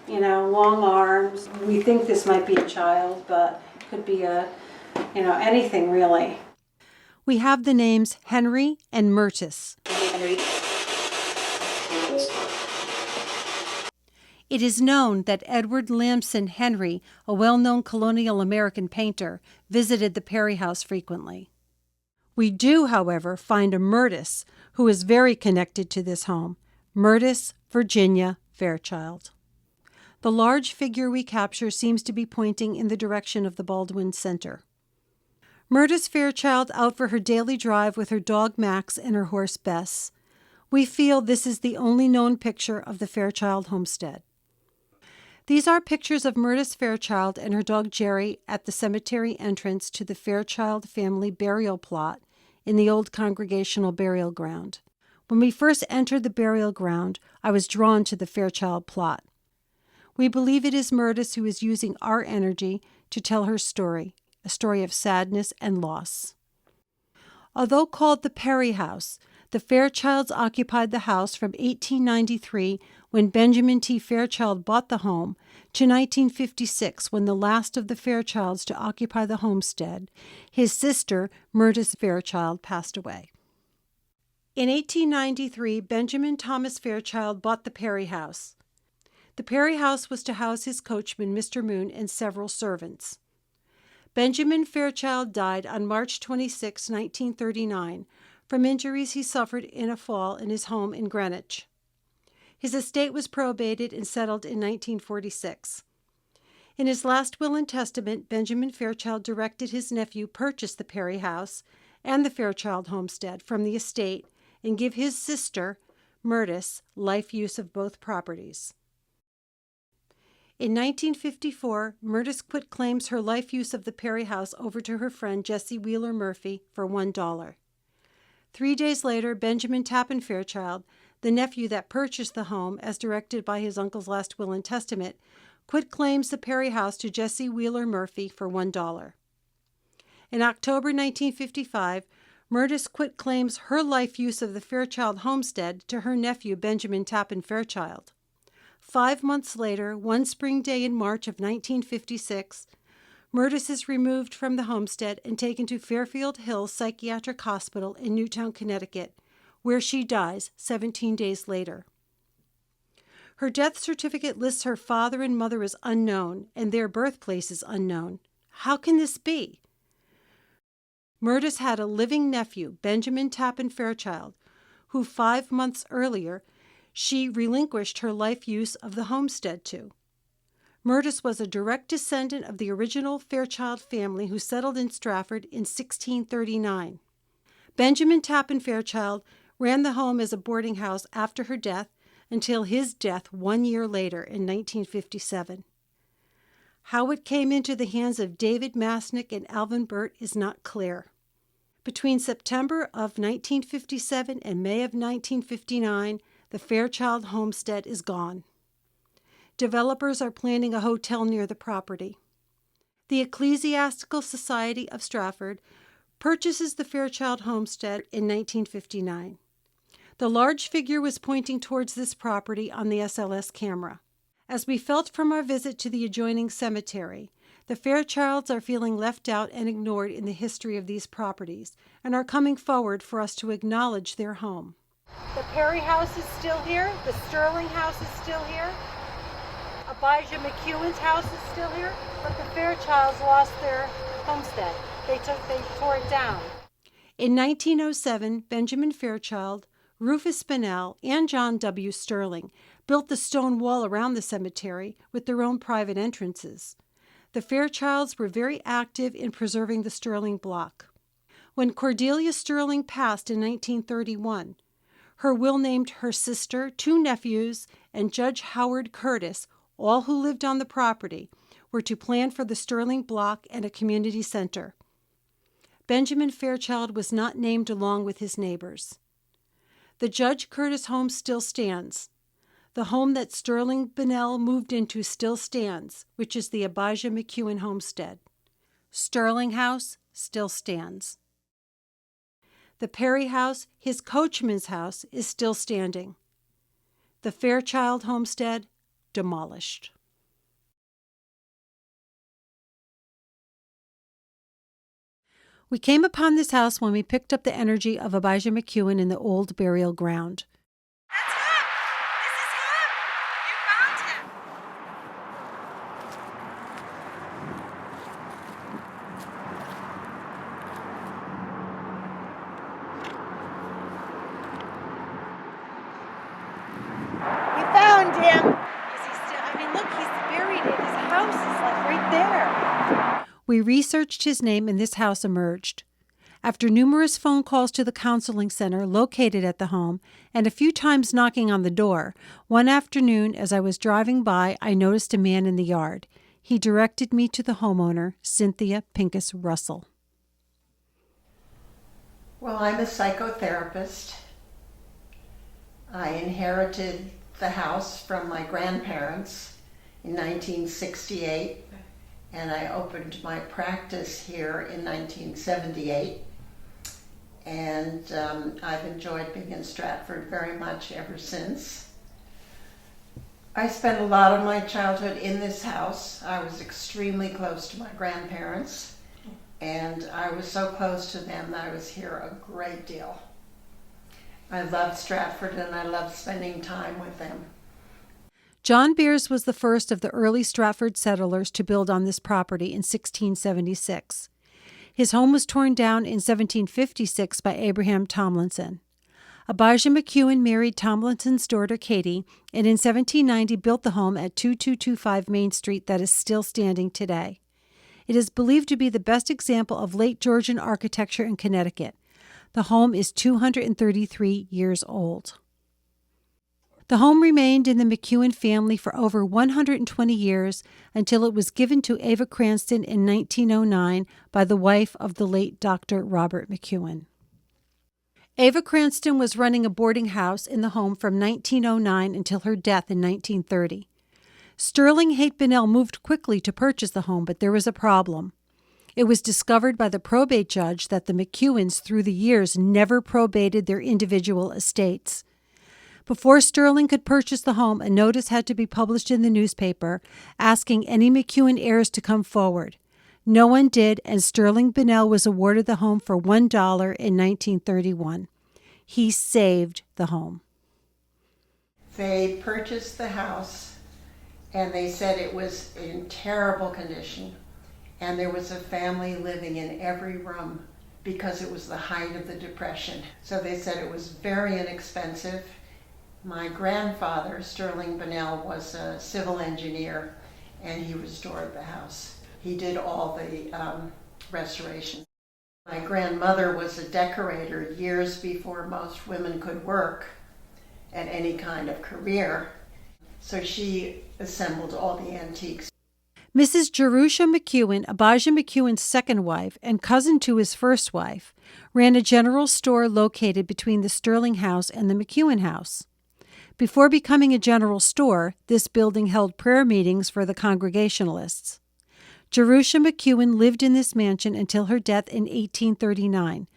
Speaker 12: long arms. We think this might be a child, but could be anything really.
Speaker 1: We have the names Henry and Myrtis. It is known that Edward Lamson Henry, a well-known colonial American painter, visited the Perry house frequently. We do, however, find a Myrtis who is very connected to this home, Myrtis Virginia Fairchild. The large figure we capture seems to be pointing in the direction of the Baldwin Center. Myrtis Fairchild out for her daily drive with her dog Max and her horse Bess. We feel this is the only known picture of the Fairchild homestead. These are pictures of Myrtis Fairchild and her dog Jerry at the cemetery entrance to the Fairchild family burial plot in the old Congregational burial ground. When we first entered the burial ground, I was drawn to the Fairchild plot. We believe it is Myrtis who is using our energy to tell her story, a story of sadness and loss. Although called the Perry House, the Fairchilds occupied the house from 1893, when Benjamin T. Fairchild bought the home, to 1956, when the last of the Fairchilds to occupy the homestead, his sister, Myrtis Fairchild, passed away. In 1893, Benjamin Thomas Fairchild bought the Perry House. The Perry House was to house his coachman, Mr. Moon, and several servants. Benjamin Fairchild died on March 26, 1939, from injuries he suffered in a fall in his home in Greenwich. His estate was probated and settled in 1946. In his last will and testament, Benjamin Fairchild directed his nephew purchase the Perry House and the Fairchild homestead from the estate and give his sister, Myrtis, life use of both properties. In 1954, Myrtis quit claims her life use of the Perry House over to her friend Jessie Wheeler Murphy for $1. 3 days later, Benjamin Tappan Fairchild, the nephew that purchased the home as directed by his uncle's last will and testament, quit claims the Perry House to Jessie Wheeler Murphy for $1. In October 1955, Myrtis quit claims her life use of the Fairchild homestead to her nephew Benjamin Tappan Fairchild. 5 months later, one spring day in March of 1956, Myrtis is removed from the homestead and taken to Fairfield Hills Psychiatric Hospital in Newtown, Connecticut, where she dies 17 days later. Her death certificate lists her father and mother as unknown and their birthplaces unknown. How can this be? Myrtis had a living nephew, Benjamin Tappan Fairchild, who 5 months earlier she relinquished her life use of the homestead to. Myrtis was a direct descendant of the original Fairchild family who settled in Stratford in 1639. Benjamin Tappan Fairchild ran the home as a boarding house after her death until his death 1 year later in 1957. How it came into the hands of David Masnick and Alvin Burt is not clear. Between September of 1957 and May of 1959, the Fairchild homestead is gone. Developers are planning a hotel near the property. The Ecclesiastical Society of Stratford purchases the Fairchild homestead in 1959. The large figure was pointing towards this property on the SLS camera. As we felt from our visit to the adjoining cemetery, the Fairchilds are feeling left out and ignored in the history of these properties and are coming forward for us to acknowledge their home.
Speaker 12: The Perry House is still here. The Sterling House is still here. Abijah McEwen's house is still here. But the Fairchilds lost their homestead. They tore it down.
Speaker 1: In 1907, Benjamin Fairchild, Rufus Spinell, and John W. Sterling built the stone wall around the cemetery with their own private entrances. The Fairchilds were very active in preserving the Sterling block. When Cordelia Sterling passed in 1931, her will named her sister, 2 nephews, and Judge Howard Curtis, all who lived on the property, were to plan for the Sterling block and a community center. Benjamin Fairchild was not named along with his neighbors. The Judge Curtis home still stands. The home that Sterling Bennell moved into still stands, which is the Abijah McEwen homestead. Sterling House still stands. The Perry house, his coachman's house, is still standing. The Fairchild homestead, demolished. We came upon this house when we picked up the energy of Abijah McEwen in the old burial ground.
Speaker 16: That's him! This is him! You found him!
Speaker 2: We found him!
Speaker 1: Is he still? I mean, look, he's buried in his house. Is like right there. We researched his name and this house emerged. After numerous phone calls to the counseling center located at the home and a few times knocking on the door, one afternoon as I was driving by, I noticed a man in the yard. He directed me to the homeowner, Cynthia Pincus-Russell.
Speaker 5: Well, I'm a psychotherapist. I inherited the house from my grandparents in 1968, and I opened my practice here in 1978. And I've enjoyed being in Stratford very much ever since. I spent a lot of my childhood in this house. I was extremely close to my grandparents, and I was so close to them that I was here a great deal. I loved Stratford and I loved spending time with them.
Speaker 1: John Beers was the first of the early Stratford settlers to build on this property in 1676. His home was torn down in 1756 by Abraham Tomlinson. Abijah McEwen married Tomlinson's daughter Katie, and in 1790 built the home at 2225 Main Street that is still standing today. It is believed to be the best example of late Georgian architecture in Connecticut. The home is 233 years old. The home remained in the McEwen family for over 120 years until it was given to Ava Cranston in 1909 by the wife of the late Dr. Robert McEwen. Ava Cranston was running a boarding house in the home from 1909 until her death in 1930. Sterling Haight Bunnell moved quickly to purchase the home, but there was a problem. It was discovered by the probate judge that the McEwens through the years never probated their individual estates. Before Sterling could purchase the home, a notice had to be published in the newspaper asking any McEwen heirs to come forward. No one did, and Sterling Bunnell was awarded the home for $1 in 1931. He saved the home.
Speaker 5: They purchased the house, and they said it was in terrible condition, and there was a family living in every room because it was the height of the Depression. So they said it was very inexpensive. My grandfather, Sterling Bunnell, was a civil engineer, and he restored the house. He did all the restoration. My grandmother was a decorator years before most women could work at any kind of career, so she assembled all the antiques.
Speaker 1: Mrs. Jerusha McEwen, Abijah McEwen's second wife and cousin to his first wife, ran a general store located between the Sterling house and the McEwen house. Before becoming a general store, this building held prayer meetings for the Congregationalists. Jerusha McEwen lived in this mansion until her death in 1839.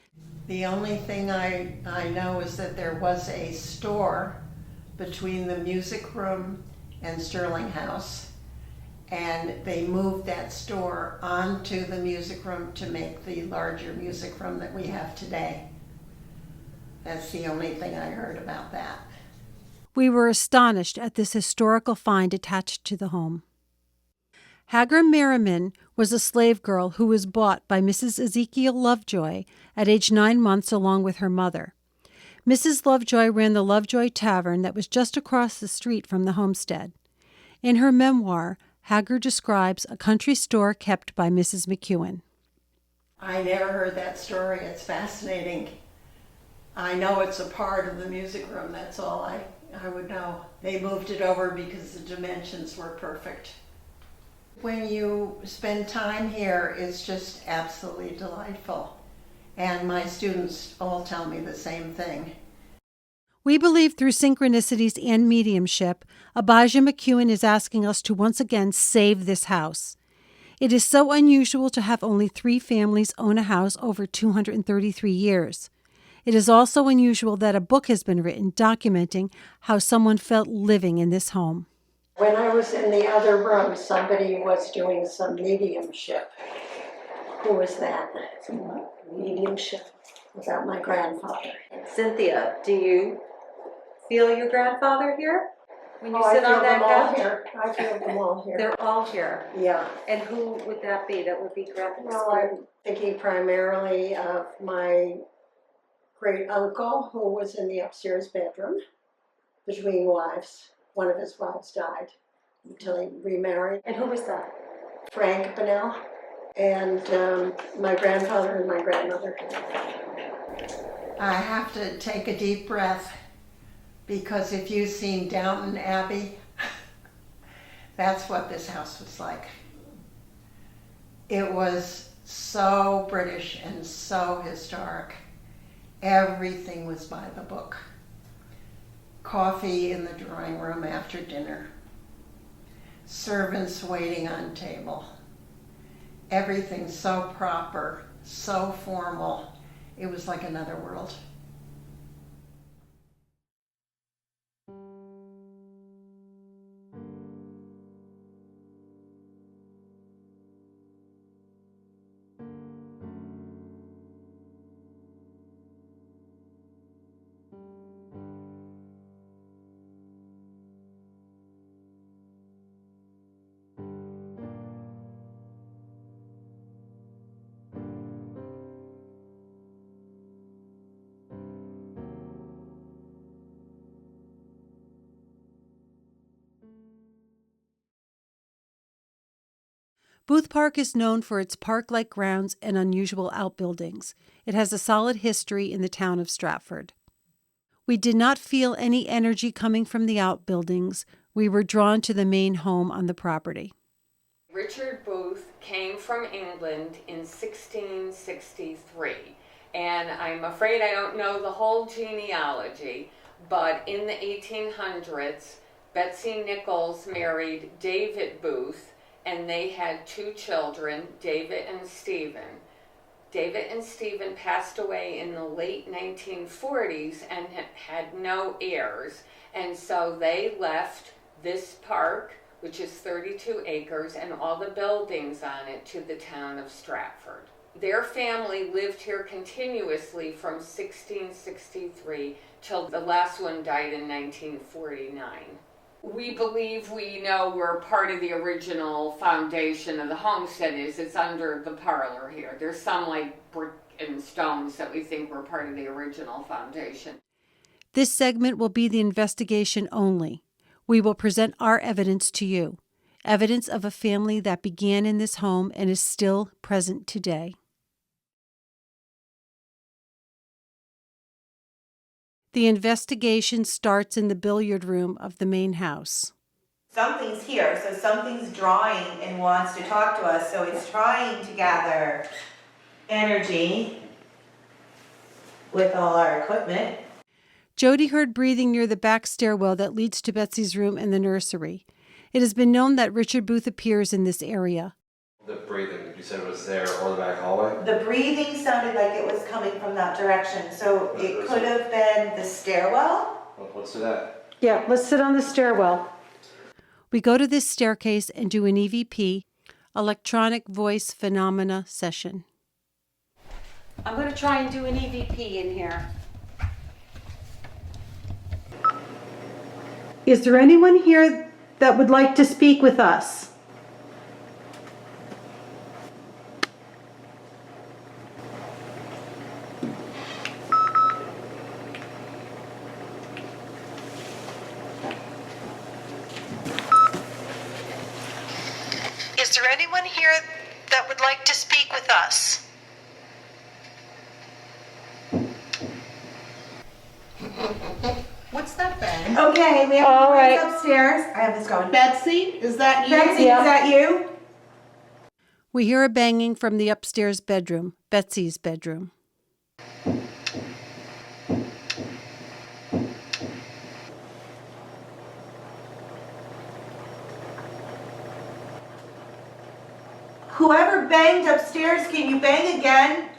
Speaker 5: The only thing I know is that there was a store between the music room and Sterling House, and they moved that store onto the music room to make the larger music room that we have today. That's the only thing I heard about that.
Speaker 1: We were astonished at this historical find attached to the home. Hagar Merriman was a slave girl who was bought by Mrs. Ezekiel Lovejoy at age 9 months along with her mother. Mrs. Lovejoy ran the Lovejoy Tavern that was just across the street from the homestead. In her memoir, Hagar describes a country store kept by Mrs. McEwen.
Speaker 5: I never heard that story. It's fascinating. I know it's a part of the music room. That's all I would know. They moved it over because the dimensions were perfect. When you spend time here, it's just absolutely delightful. And my students all tell me the same thing.
Speaker 1: We believe through synchronicities and mediumship, Abijah McEwen is asking us to once again save this house. It is so unusual to have only 3 families own a house over 233 years. It is also unusual that a book has been written documenting how someone felt living in this home.
Speaker 5: When I was in the other room, somebody was doing some mediumship. Who was that? Mediumship. Was that my grandfather?
Speaker 17: Cynthia, do you feel your grandfather here? When you
Speaker 5: I
Speaker 17: sit
Speaker 5: feel
Speaker 17: on that
Speaker 5: them all
Speaker 17: couch?
Speaker 5: here. I feel them all here.
Speaker 17: They're all here.
Speaker 5: Yeah.
Speaker 17: And who would that be? That would be grandpa.
Speaker 5: Well, I'm thinking primarily of my great uncle who was in the upstairs bedroom between wives. One of his wives died until he remarried.
Speaker 17: And who was that?
Speaker 5: Frank Bonnell. And my grandfather and my grandmother. I have to take a deep breath because if you've seen Downton Abbey, that's what this house was like. It was so British and so historic. Everything was by the book. Coffee in the drawing room after dinner. Servants waiting on table. Everything so proper, so formal. It was like another world.
Speaker 1: Booth Park is known for its park-like grounds and unusual outbuildings. It has a solid history in the town of Stratford. We did not feel any energy coming from the outbuildings. We were drawn to the main home on the property.
Speaker 18: Richard Booth came from England in 1663, and I'm afraid I don't know the whole genealogy, but in the 1800s, Betsy Nichols married David Booth, and they had 2 children, David and Stephen. David and Stephen passed away in the late 1940s and had no heirs, and so they left this park, which is 32 acres, and all the buildings on it to the town of Stratford. Their family lived here continuously from 1663 till the last one died in 1949. We believe we know where part of the original foundation of the homestead is. It's under the parlor here. There's some like brick and stones that we think were part of the original foundation.
Speaker 1: This segment will be the investigation only. We will present our evidence to you, evidence of a family that began in this home and is still present today. The investigation starts in the billiard room of the main house.
Speaker 2: Something's here, so something's drawing and wants to talk to us, so it's trying to gather energy with all our equipment.
Speaker 1: Jody heard breathing near the back stairwell that leads to Betsy's room and the nursery. It has been known that Richard Booth appears in this area.
Speaker 19: The breathing, you said it was there or the back hallway?
Speaker 2: The breathing sounded like it was coming from that direction, so it could have been the stairwell.
Speaker 19: Let's do that.
Speaker 1: Yeah, let's sit on the stairwell. We go to this staircase and do an EVP, electronic voice phenomena session.
Speaker 17: I'm going to try and do an EVP in here.
Speaker 1: Is there anyone here that would like to speak with us? Is there anyone here that would like to speak with us?
Speaker 10: What's that, Ben?
Speaker 2: Okay, we have
Speaker 10: All
Speaker 2: right.
Speaker 10: right.
Speaker 2: Upstairs. I have this going.
Speaker 10: Betsy, is that you?
Speaker 2: Betsy, is that you?
Speaker 1: We hear a banging from the upstairs bedroom, Betsy's bedroom.
Speaker 2: Whoever banged upstairs, can you bang again?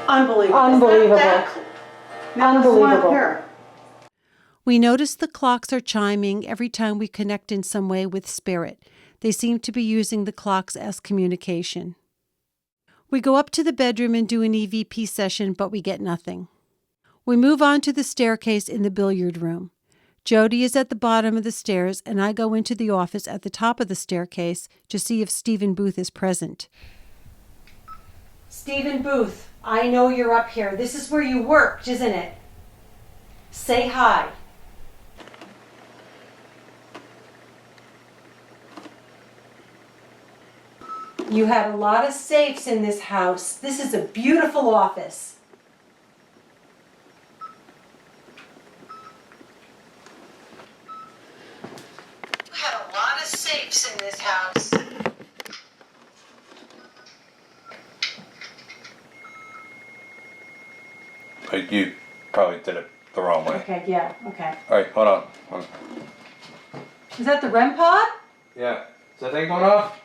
Speaker 10: Unbelievable.
Speaker 1: Unbelievable. Unbelievable.
Speaker 10: Here.
Speaker 1: We notice the clocks are chiming every time we connect in some way with spirit. They seem to be using the clocks as communication. We go up to the bedroom and do an EVP session, but we get nothing. We move on to the staircase in the billiard room. Jody is at the bottom of the stairs, and I go into the office at the top of the staircase to see if Stephen Booth is present. Stephen Booth, I know you're up here. This is where you worked, isn't it? Say hi. You had a lot of safes in this house. This is a beautiful office. You had a lot of safes in this house.
Speaker 9: But you probably did it the wrong way.
Speaker 1: Okay, yeah, okay.
Speaker 9: All right, hold on.
Speaker 1: Is that the REM pod?
Speaker 9: Yeah. Is that thing going off?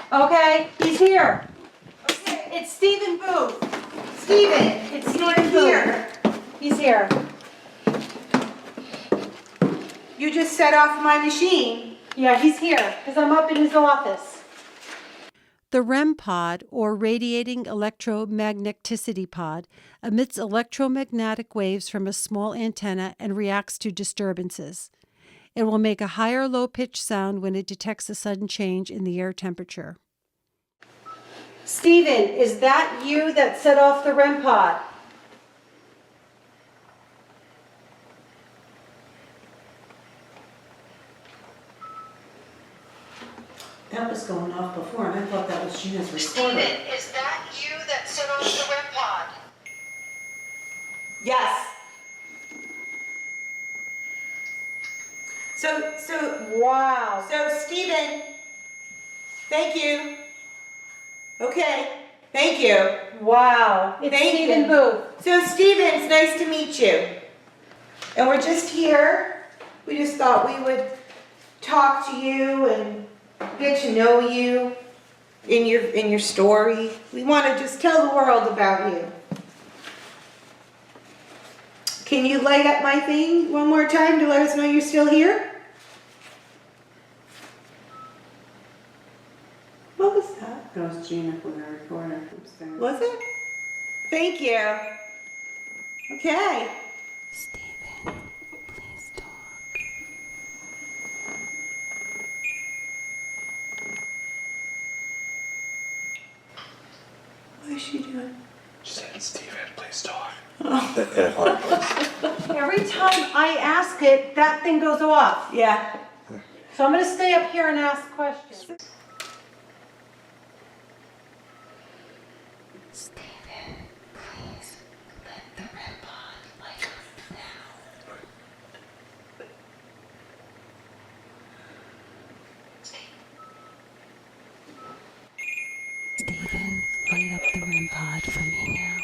Speaker 1: Okay, he's here. Okay, it's Stephen Booth. Stephen, it's Stephen here. He's here.
Speaker 2: You just set off my machine.
Speaker 1: Yeah, he's here because I'm up in his office. The REM pod, or radiating electromagneticity pod, emits electromagnetic waves from a small antenna and reacts to disturbances. It will make a high or low pitch sound when it detects a sudden change in the air temperature. Stephen, is that you that set off the REM pod? That was going off before, and I thought that was Gina's recorder.
Speaker 2: Stephen, is that you that set off the REM pod? Yes.
Speaker 1: Wow.
Speaker 2: So Stephen, thank you. Okay, thank you.
Speaker 1: Wow. It's
Speaker 2: Thank
Speaker 1: Stephen
Speaker 2: you.
Speaker 1: Booth.
Speaker 2: So Stephen, it's nice to meet you. And we're just here. We just thought we would talk to you and get to know you in your story. We want to just tell the world about you. Can you light up my thing one more time to let us know you're still here? What was that?
Speaker 10: That was Gina from the recorder upstairs.
Speaker 2: Was it? Thank you. Okay.
Speaker 1: Stephen, please talk.
Speaker 2: What is she doing?
Speaker 9: She said, Stephen, please talk.
Speaker 2: Oh.
Speaker 9: In a quiet voice.
Speaker 1: Every time I ask it, that thing goes off.
Speaker 2: Yeah.
Speaker 1: So I'm going to stay up here and ask questions. Stephen, please let the REM pod light up now. Stephen, light up the REM pod for me now.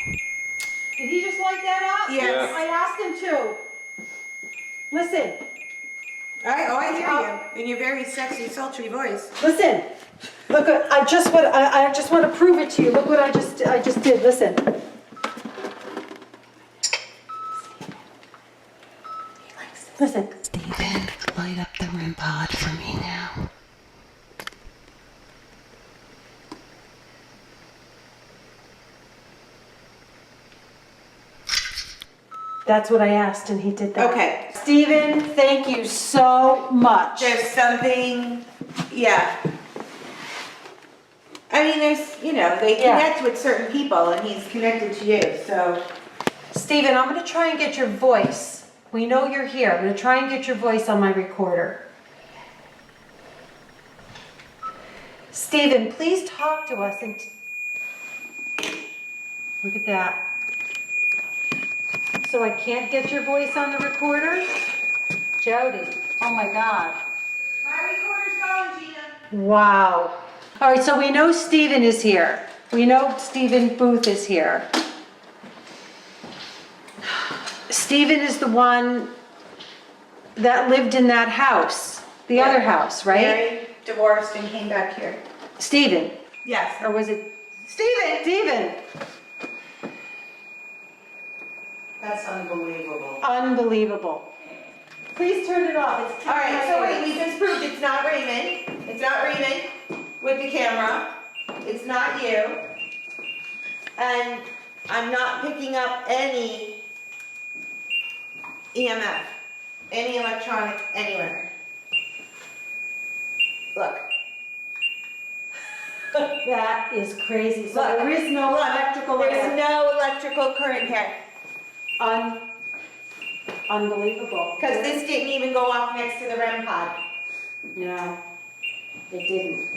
Speaker 1: Did he just light that up?
Speaker 2: Yes.
Speaker 1: I asked him to. Listen.
Speaker 2: I hear you in your very sexy, sultry voice.
Speaker 1: Listen. Look, I just want to prove it to you. Look what I just did. Listen. Listen. Stephen, light up the REM pod for me now. That's what I asked, and he did that.
Speaker 2: Okay.
Speaker 1: Stephen, thank you so much.
Speaker 2: There's something, yeah. I mean, they connect with certain people, and he's connected to you, so.
Speaker 1: Stephen, I'm going to try and get your voice. We know you're here. I'm going to try and get your voice on my recorder. Stephen, please talk to us. And look at that. So I can't get your voice on the recorder? Jody, oh my God.
Speaker 2: My recorder's going, Gina.
Speaker 1: Wow. All right, so we know Stephen is here. We know Stephen Booth is here. Stephen is the one that lived in that house, the other house, right?
Speaker 2: Married, divorced, and came back here.
Speaker 1: Stephen.
Speaker 2: Yes.
Speaker 1: Or was it?
Speaker 2: Stephen!
Speaker 1: Stephen!
Speaker 12: Unbelievable.
Speaker 2: Please turn it off. It's all right, so wait, we just proved it's not Raymond. It's not Raymond with the camera. It's not you. And I'm not picking up any EMF, any electronic anywhere. Look.
Speaker 12: That is crazy. So
Speaker 2: Look,
Speaker 12: there is no
Speaker 2: look,
Speaker 12: electrical
Speaker 2: there's no electrical current here.
Speaker 12: Unbelievable.
Speaker 2: Because this didn't even go off next to the REM pod.
Speaker 12: No, it didn't.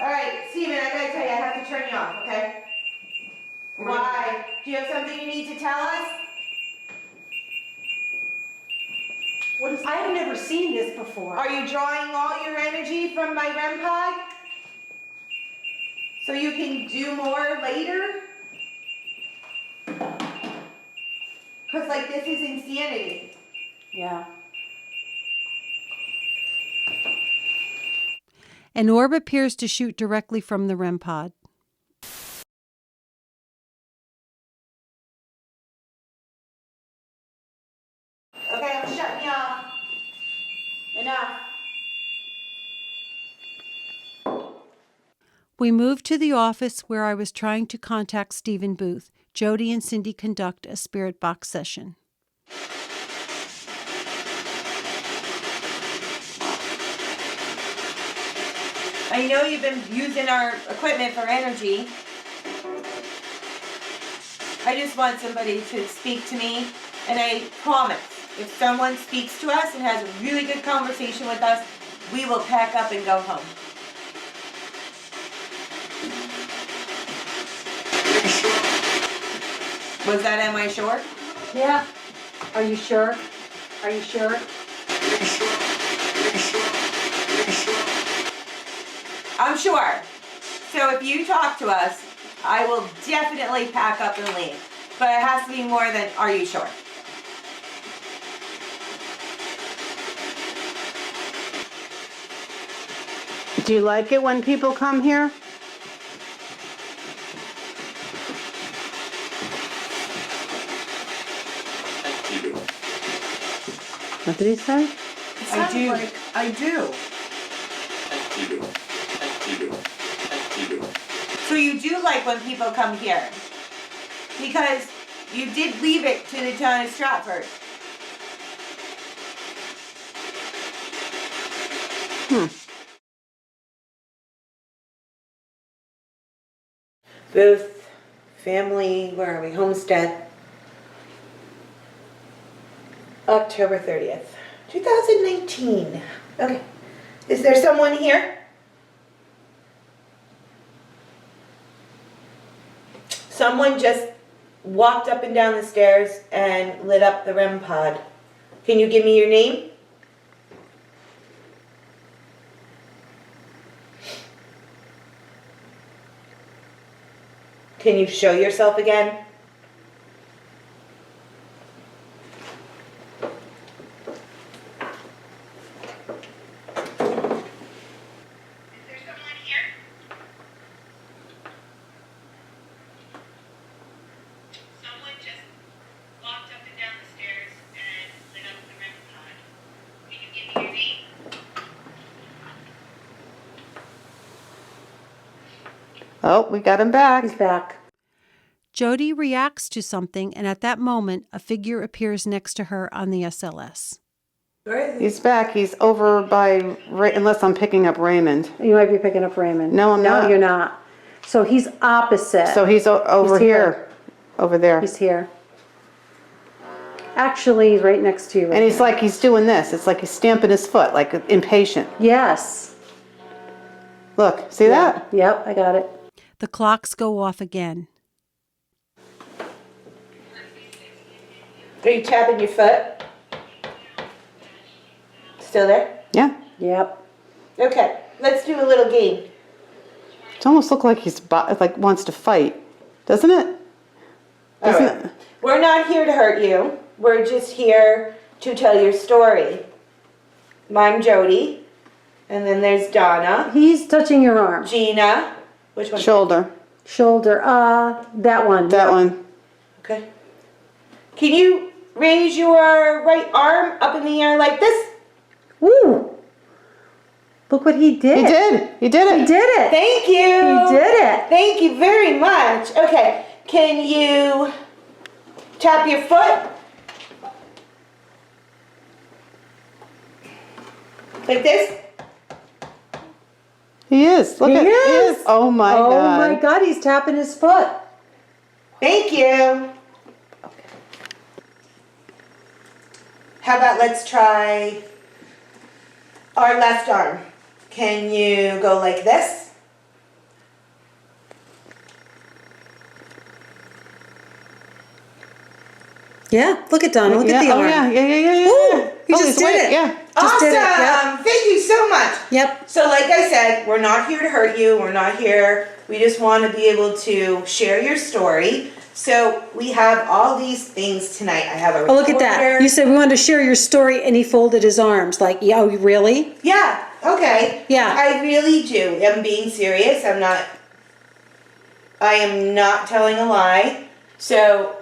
Speaker 2: All right, Steven, I gotta tell you, I have to turn you off, okay? Why? Do you have something you need to tell us?
Speaker 12: I've never seen this before.
Speaker 2: Are you drawing all your energy from my REM pod? So you can do more later? Because, like, this is insanity.
Speaker 12: Yeah.
Speaker 1: An orb appears to shoot directly from the REM pod.
Speaker 2: Okay, I'm shutting you off. Enough.
Speaker 1: We moved to the office where I was trying to contact Stephen Booth. Jody and Cindy conduct a spirit box session.
Speaker 2: I know you've been using our equipment for energy. I just want somebody to speak to me, and I promise, if someone speaks to us and has a really good conversation with us, we will pack up and go home. Was that am I sure?
Speaker 12: Yeah. Are you sure? Are you sure?
Speaker 2: I'm sure. So if you talk to us, I will definitely pack up and leave. But it has to be more than, are you sure?
Speaker 10: Do you like it when people come here? What did he say?
Speaker 2: I do.
Speaker 10: I do.
Speaker 2: So you do like when people come here? Because you did leave it to the town of Stratford. Booth, family, where are we? Homestead. October 30th, 2019. Okay. Is there someone here? Someone just walked up and down the stairs and lit up the REM pod. Can you give me your name? Can you show yourself again?
Speaker 10: Oh, we got him back.
Speaker 12: He's back.
Speaker 1: Jody reacts to something, and at that moment, a figure appears next to her on the SLS.
Speaker 2: Where is he?
Speaker 10: He's back. He's over by, unless I'm picking up Raymond.
Speaker 12: You might be picking up Raymond.
Speaker 10: No, I'm not.
Speaker 12: No, you're not. So he's opposite.
Speaker 10: So he's over here. Over there.
Speaker 12: He's here. Actually, he's right next to you.
Speaker 10: And he's like, he's doing this. It's like he's stamping his foot, like impatient.
Speaker 12: Yes.
Speaker 10: Look, see that?
Speaker 12: Yep, I got it.
Speaker 1: The clocks go off again.
Speaker 2: Are you tapping your foot? Still there?
Speaker 10: Yeah.
Speaker 12: Yep.
Speaker 2: Okay, let's do a little game.
Speaker 10: It almost looks like he's like wants to fight, doesn't it? Doesn't it?
Speaker 2: We're not here to hurt you. We're just here to tell your story. I'm Jody, and then there's Donna.
Speaker 12: He's touching your arm.
Speaker 2: Gina, Which one?
Speaker 10: Shoulder.
Speaker 1: Shoulder. That one.
Speaker 10: That one.
Speaker 2: Okay. Can you raise your right arm up in the air like this?
Speaker 1: Woo! Look what he did.
Speaker 10: He did. He did it.
Speaker 1: He did it.
Speaker 2: Thank you.
Speaker 1: He did it.
Speaker 2: Thank you very much. Okay. Can you tap your foot? Like this?
Speaker 10: He is. Look
Speaker 1: He
Speaker 10: at
Speaker 1: is.
Speaker 10: He is. Oh my God.
Speaker 1: Oh my God, he's tapping his foot.
Speaker 2: Thank you. Okay. How about let's try our left arm. Can you go like this?
Speaker 1: Yeah, look at Donna. Look at the
Speaker 10: Oh
Speaker 1: arm.
Speaker 10: yeah.
Speaker 1: Ooh, he
Speaker 10: Oh,
Speaker 1: just
Speaker 10: it's
Speaker 1: did
Speaker 10: weight,
Speaker 1: it.
Speaker 10: yeah.
Speaker 1: Just
Speaker 2: Awesome.
Speaker 1: did it. Yep.
Speaker 2: Thank you so much.
Speaker 1: Yep.
Speaker 2: So like I said, we're not here to hurt you. We're not here. We just want to be able to share your story. So we have all these things tonight. I have a
Speaker 1: Oh, look at that.
Speaker 2: recorder.
Speaker 1: You said we wanted to share your story, and he folded his arms. Like, yeah, oh, really?
Speaker 2: Yeah. Okay.
Speaker 1: Yeah.
Speaker 2: I really do. I'm being serious. I am not telling a lie. So,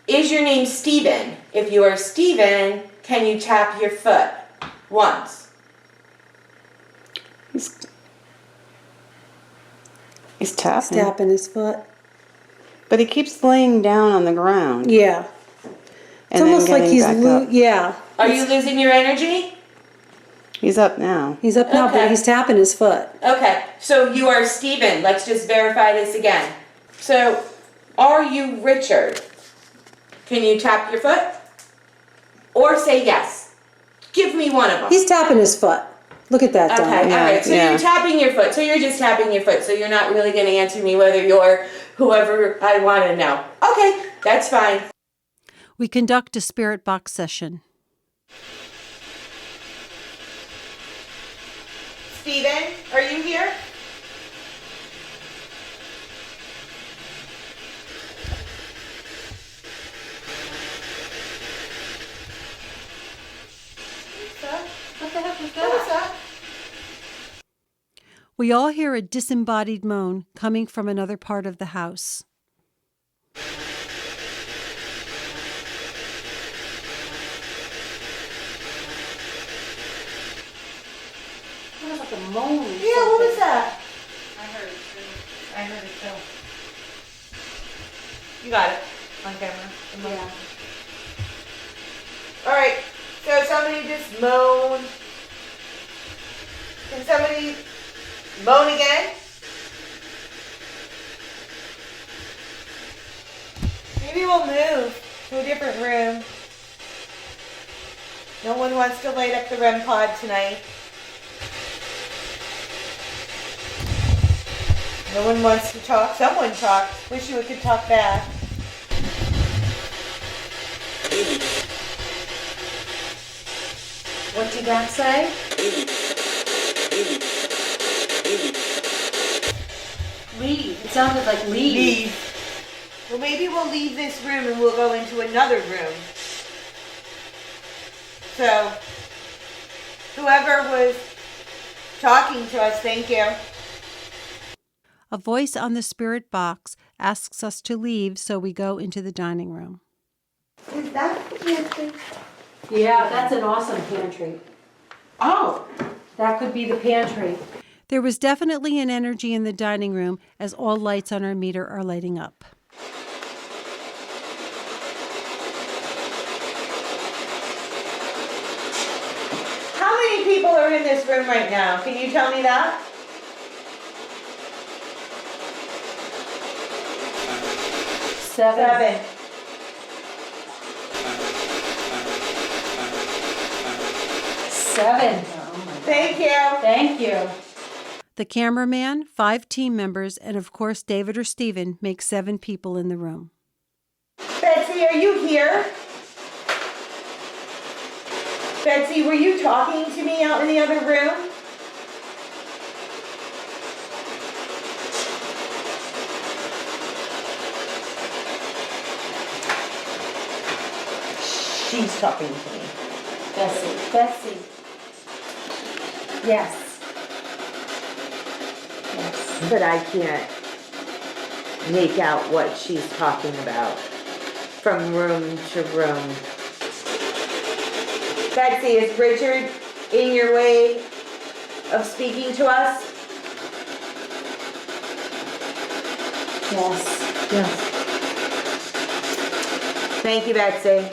Speaker 2: is your name Stephen? If you are Stephen, can you tap your foot once?
Speaker 10: He's tapping.
Speaker 1: He's tapping his foot.
Speaker 10: But he keeps laying down on the ground.
Speaker 1: Yeah. It's
Speaker 10: And then
Speaker 1: almost like
Speaker 10: getting
Speaker 1: he's,
Speaker 10: back up.
Speaker 1: yeah.
Speaker 2: Are you losing your energy?
Speaker 10: He's up now.
Speaker 1: He's up now,
Speaker 2: Okay.
Speaker 1: but he's tapping his foot.
Speaker 2: Okay, so you are Stephen. Let's just verify this again. So, are you Richard? Can you tap your foot? Or say yes. Give me one of them.
Speaker 1: He's tapping his foot. Look at that, Donna.
Speaker 2: Okay, all right. So
Speaker 10: Yeah.
Speaker 2: you're tapping your foot. So you're just tapping your foot. So you're not really going to answer me whether you're whoever I want to know. Okay, that's fine.
Speaker 1: We conduct a spirit box session.
Speaker 2: Stephen, are you here?
Speaker 4: What the heck was
Speaker 2: What was
Speaker 4: that?
Speaker 2: that?
Speaker 1: We all hear a disembodied moan coming from another part of the house.
Speaker 4: It was like a moan.
Speaker 2: Yeah, what was that?
Speaker 4: I heard it too. I heard it too.
Speaker 2: You got it on camera.
Speaker 4: Yeah.
Speaker 2: All right, so somebody just moaned. Can somebody moan again? Maybe we'll move to a different room. No one wants to light up the REM pod tonight. No one wants to talk. Someone talk. Wish you could talk back.
Speaker 1: What did that say? Leave. It sounded like leave.
Speaker 2: Well, maybe we'll leave this room and we'll go into another room. So, whoever was talking to us, thank you.
Speaker 1: A voice on the spirit box asks us to leave, so we go into the dining room.
Speaker 2: Is that the pantry?
Speaker 1: Yeah, that's an awesome pantry.
Speaker 2: Oh,
Speaker 1: That could be the pantry. There was definitely an energy in the dining room as all lights on our meter are lighting up.
Speaker 2: how many people are in this room right now? Can you tell me that?
Speaker 1: Seven. Seven.
Speaker 2: Thank you.
Speaker 1: Thank you. The cameraman, 5 team members, and of course David or Stephen make 7 people in the room.
Speaker 2: Betsy, are you here? Betsy, were you talking to me out in the other room? She's talking to me.
Speaker 1: Bessie. Yes. Yes.
Speaker 20: but I can't make out what she's talking about from room to room. Betsy, is Richard in your way of speaking to us?
Speaker 1: Yes. Yes.
Speaker 20: Thank you, Betsy.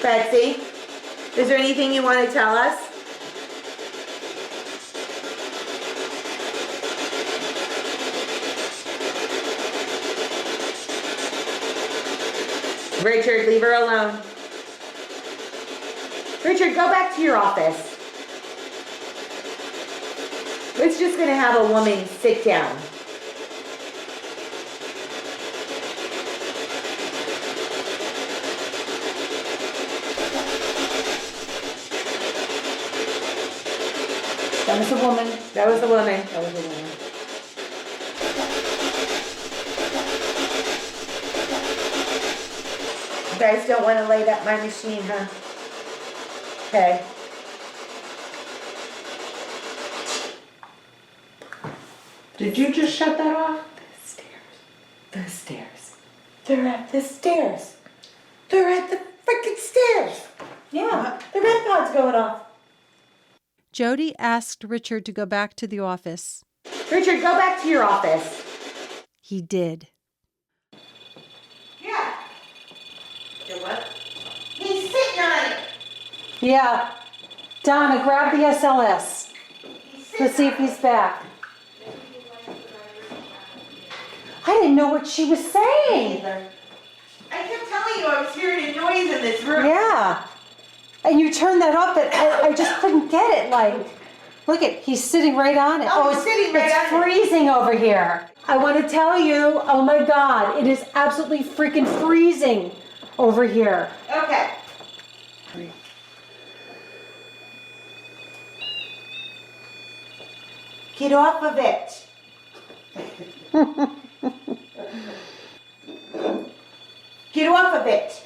Speaker 20: Betsy, is there anything you want to tell us? Richard, leave her alone. Richard, go back to your office. We're just going to have a woman sit down.
Speaker 1: That was a woman.
Speaker 20: That was a woman.
Speaker 1: That was a woman.
Speaker 20: You guys don't want to light up my machine, huh? Okay.
Speaker 3: Did you just shut that off?
Speaker 20: The stairs. The stairs. They're at the stairs. They're at the freaking stairs. Yeah, the red pod's going off.
Speaker 1: Jody asked Richard to go back to the office.
Speaker 20: Richard, go back to your office.
Speaker 1: He did.
Speaker 2: Yeah.
Speaker 15: Do what?
Speaker 2: He's sitting on it.
Speaker 1: Yeah. Donna, grab the SLS. Let's see if he's back. I didn't know what she was saying.
Speaker 2: I kept telling you I was hearing a noise in this room.
Speaker 1: Yeah. And you turned that up, and I just couldn't get it. Like, look at, he's sitting right on it.
Speaker 2: Oh, he's sitting right on it.
Speaker 1: It's freezing over here. I want to tell you, oh my God, it is absolutely freaking freezing over here.
Speaker 2: Okay. Get off of it. Get off of it.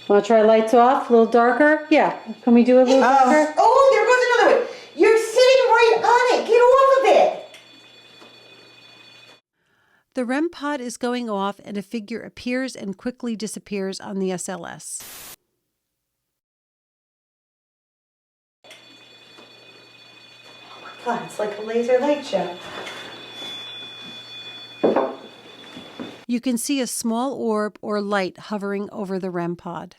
Speaker 1: Want to try lights off? A little darker? Yeah. Can we do a little darker?
Speaker 2: Oh, there goes another one. You're sitting right on it. Get off of it.
Speaker 1: The REM pod is going off and a figure appears and quickly disappears on the SLS.
Speaker 2: God, it's like a laser light show.
Speaker 1: You can see a small orb or light hovering over the REM pod.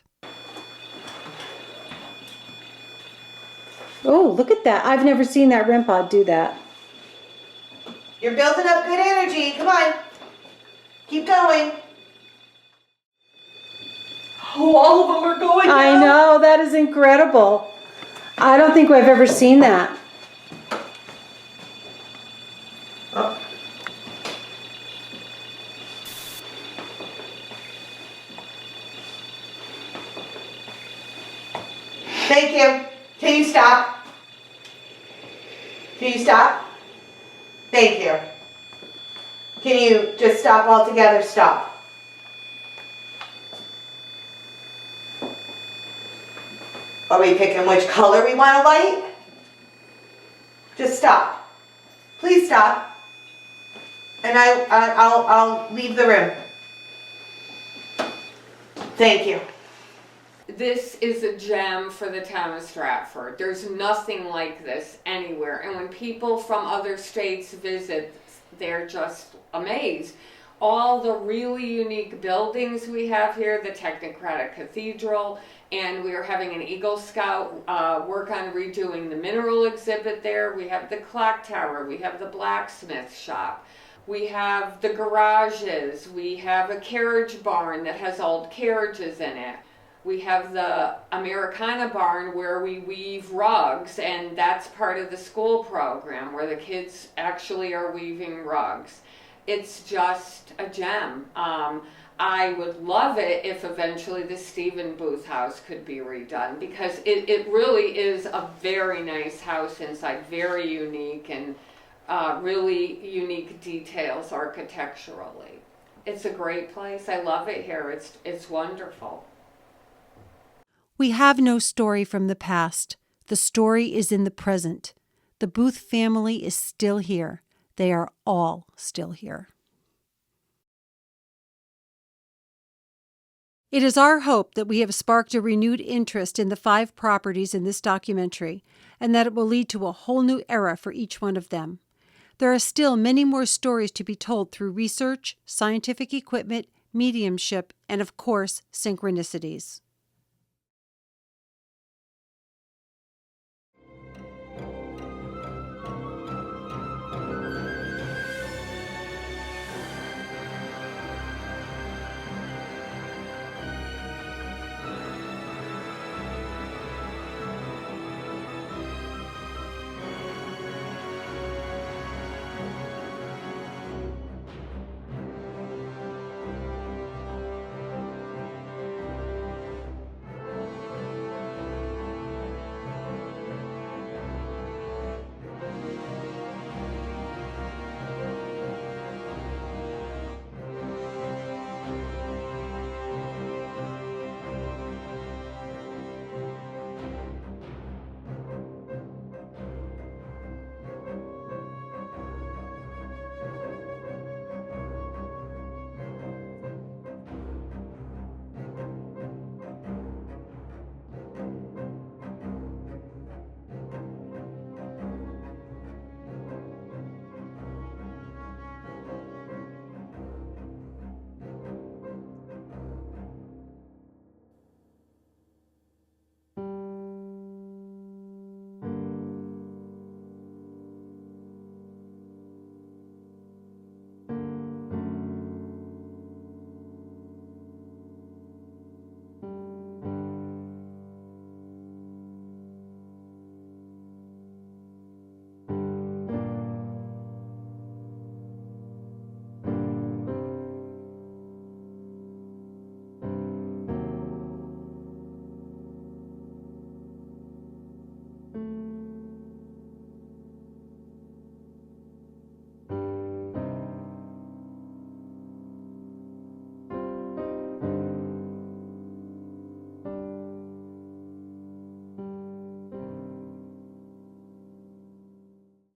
Speaker 1: Oh, look at that. I've never seen that REM pod do that.
Speaker 2: You're building up good energy. Come on. Keep going.
Speaker 14: Oh, all of them are going now.
Speaker 1: I know, that is incredible. I don't think I've ever seen that.
Speaker 2: Oh. Thank you. Can you stop? Can you stop? Thank you. Can you just stop altogether? Stop. Are we picking which color we want to light? Just stop. Please stop. And I'll leave the room. Thank you.
Speaker 18: This is a gem for the town of Stratford. There's nothing like this anywhere. And when people from other states visit, they're just amazed. All the really unique buildings we have here, the Technocratic Cathedral, and we are having an Eagle Scout work on redoing the mineral exhibit there. We have the clock tower, we have the blacksmith shop. We have the garages, we have a carriage barn that has old carriages in it. We have the Americana barn where we weave rugs, and that's part of the school program where the kids actually are weaving rugs. It's just a gem. I would love it if eventually the Stephen Booth house could be redone, because it really is a very nice house inside, very unique, and really unique details architecturally. It's a great place. I love it here. It's wonderful.
Speaker 1: We have no story from the past. The story is in the present. The Booth family is still here. They are all still here. It is our hope that we have sparked a renewed interest in the 5 properties in this documentary, and that it will lead to a whole new era for each one of them. There are still many more stories to be told through research, scientific equipment, mediumship, and of course, synchronicities.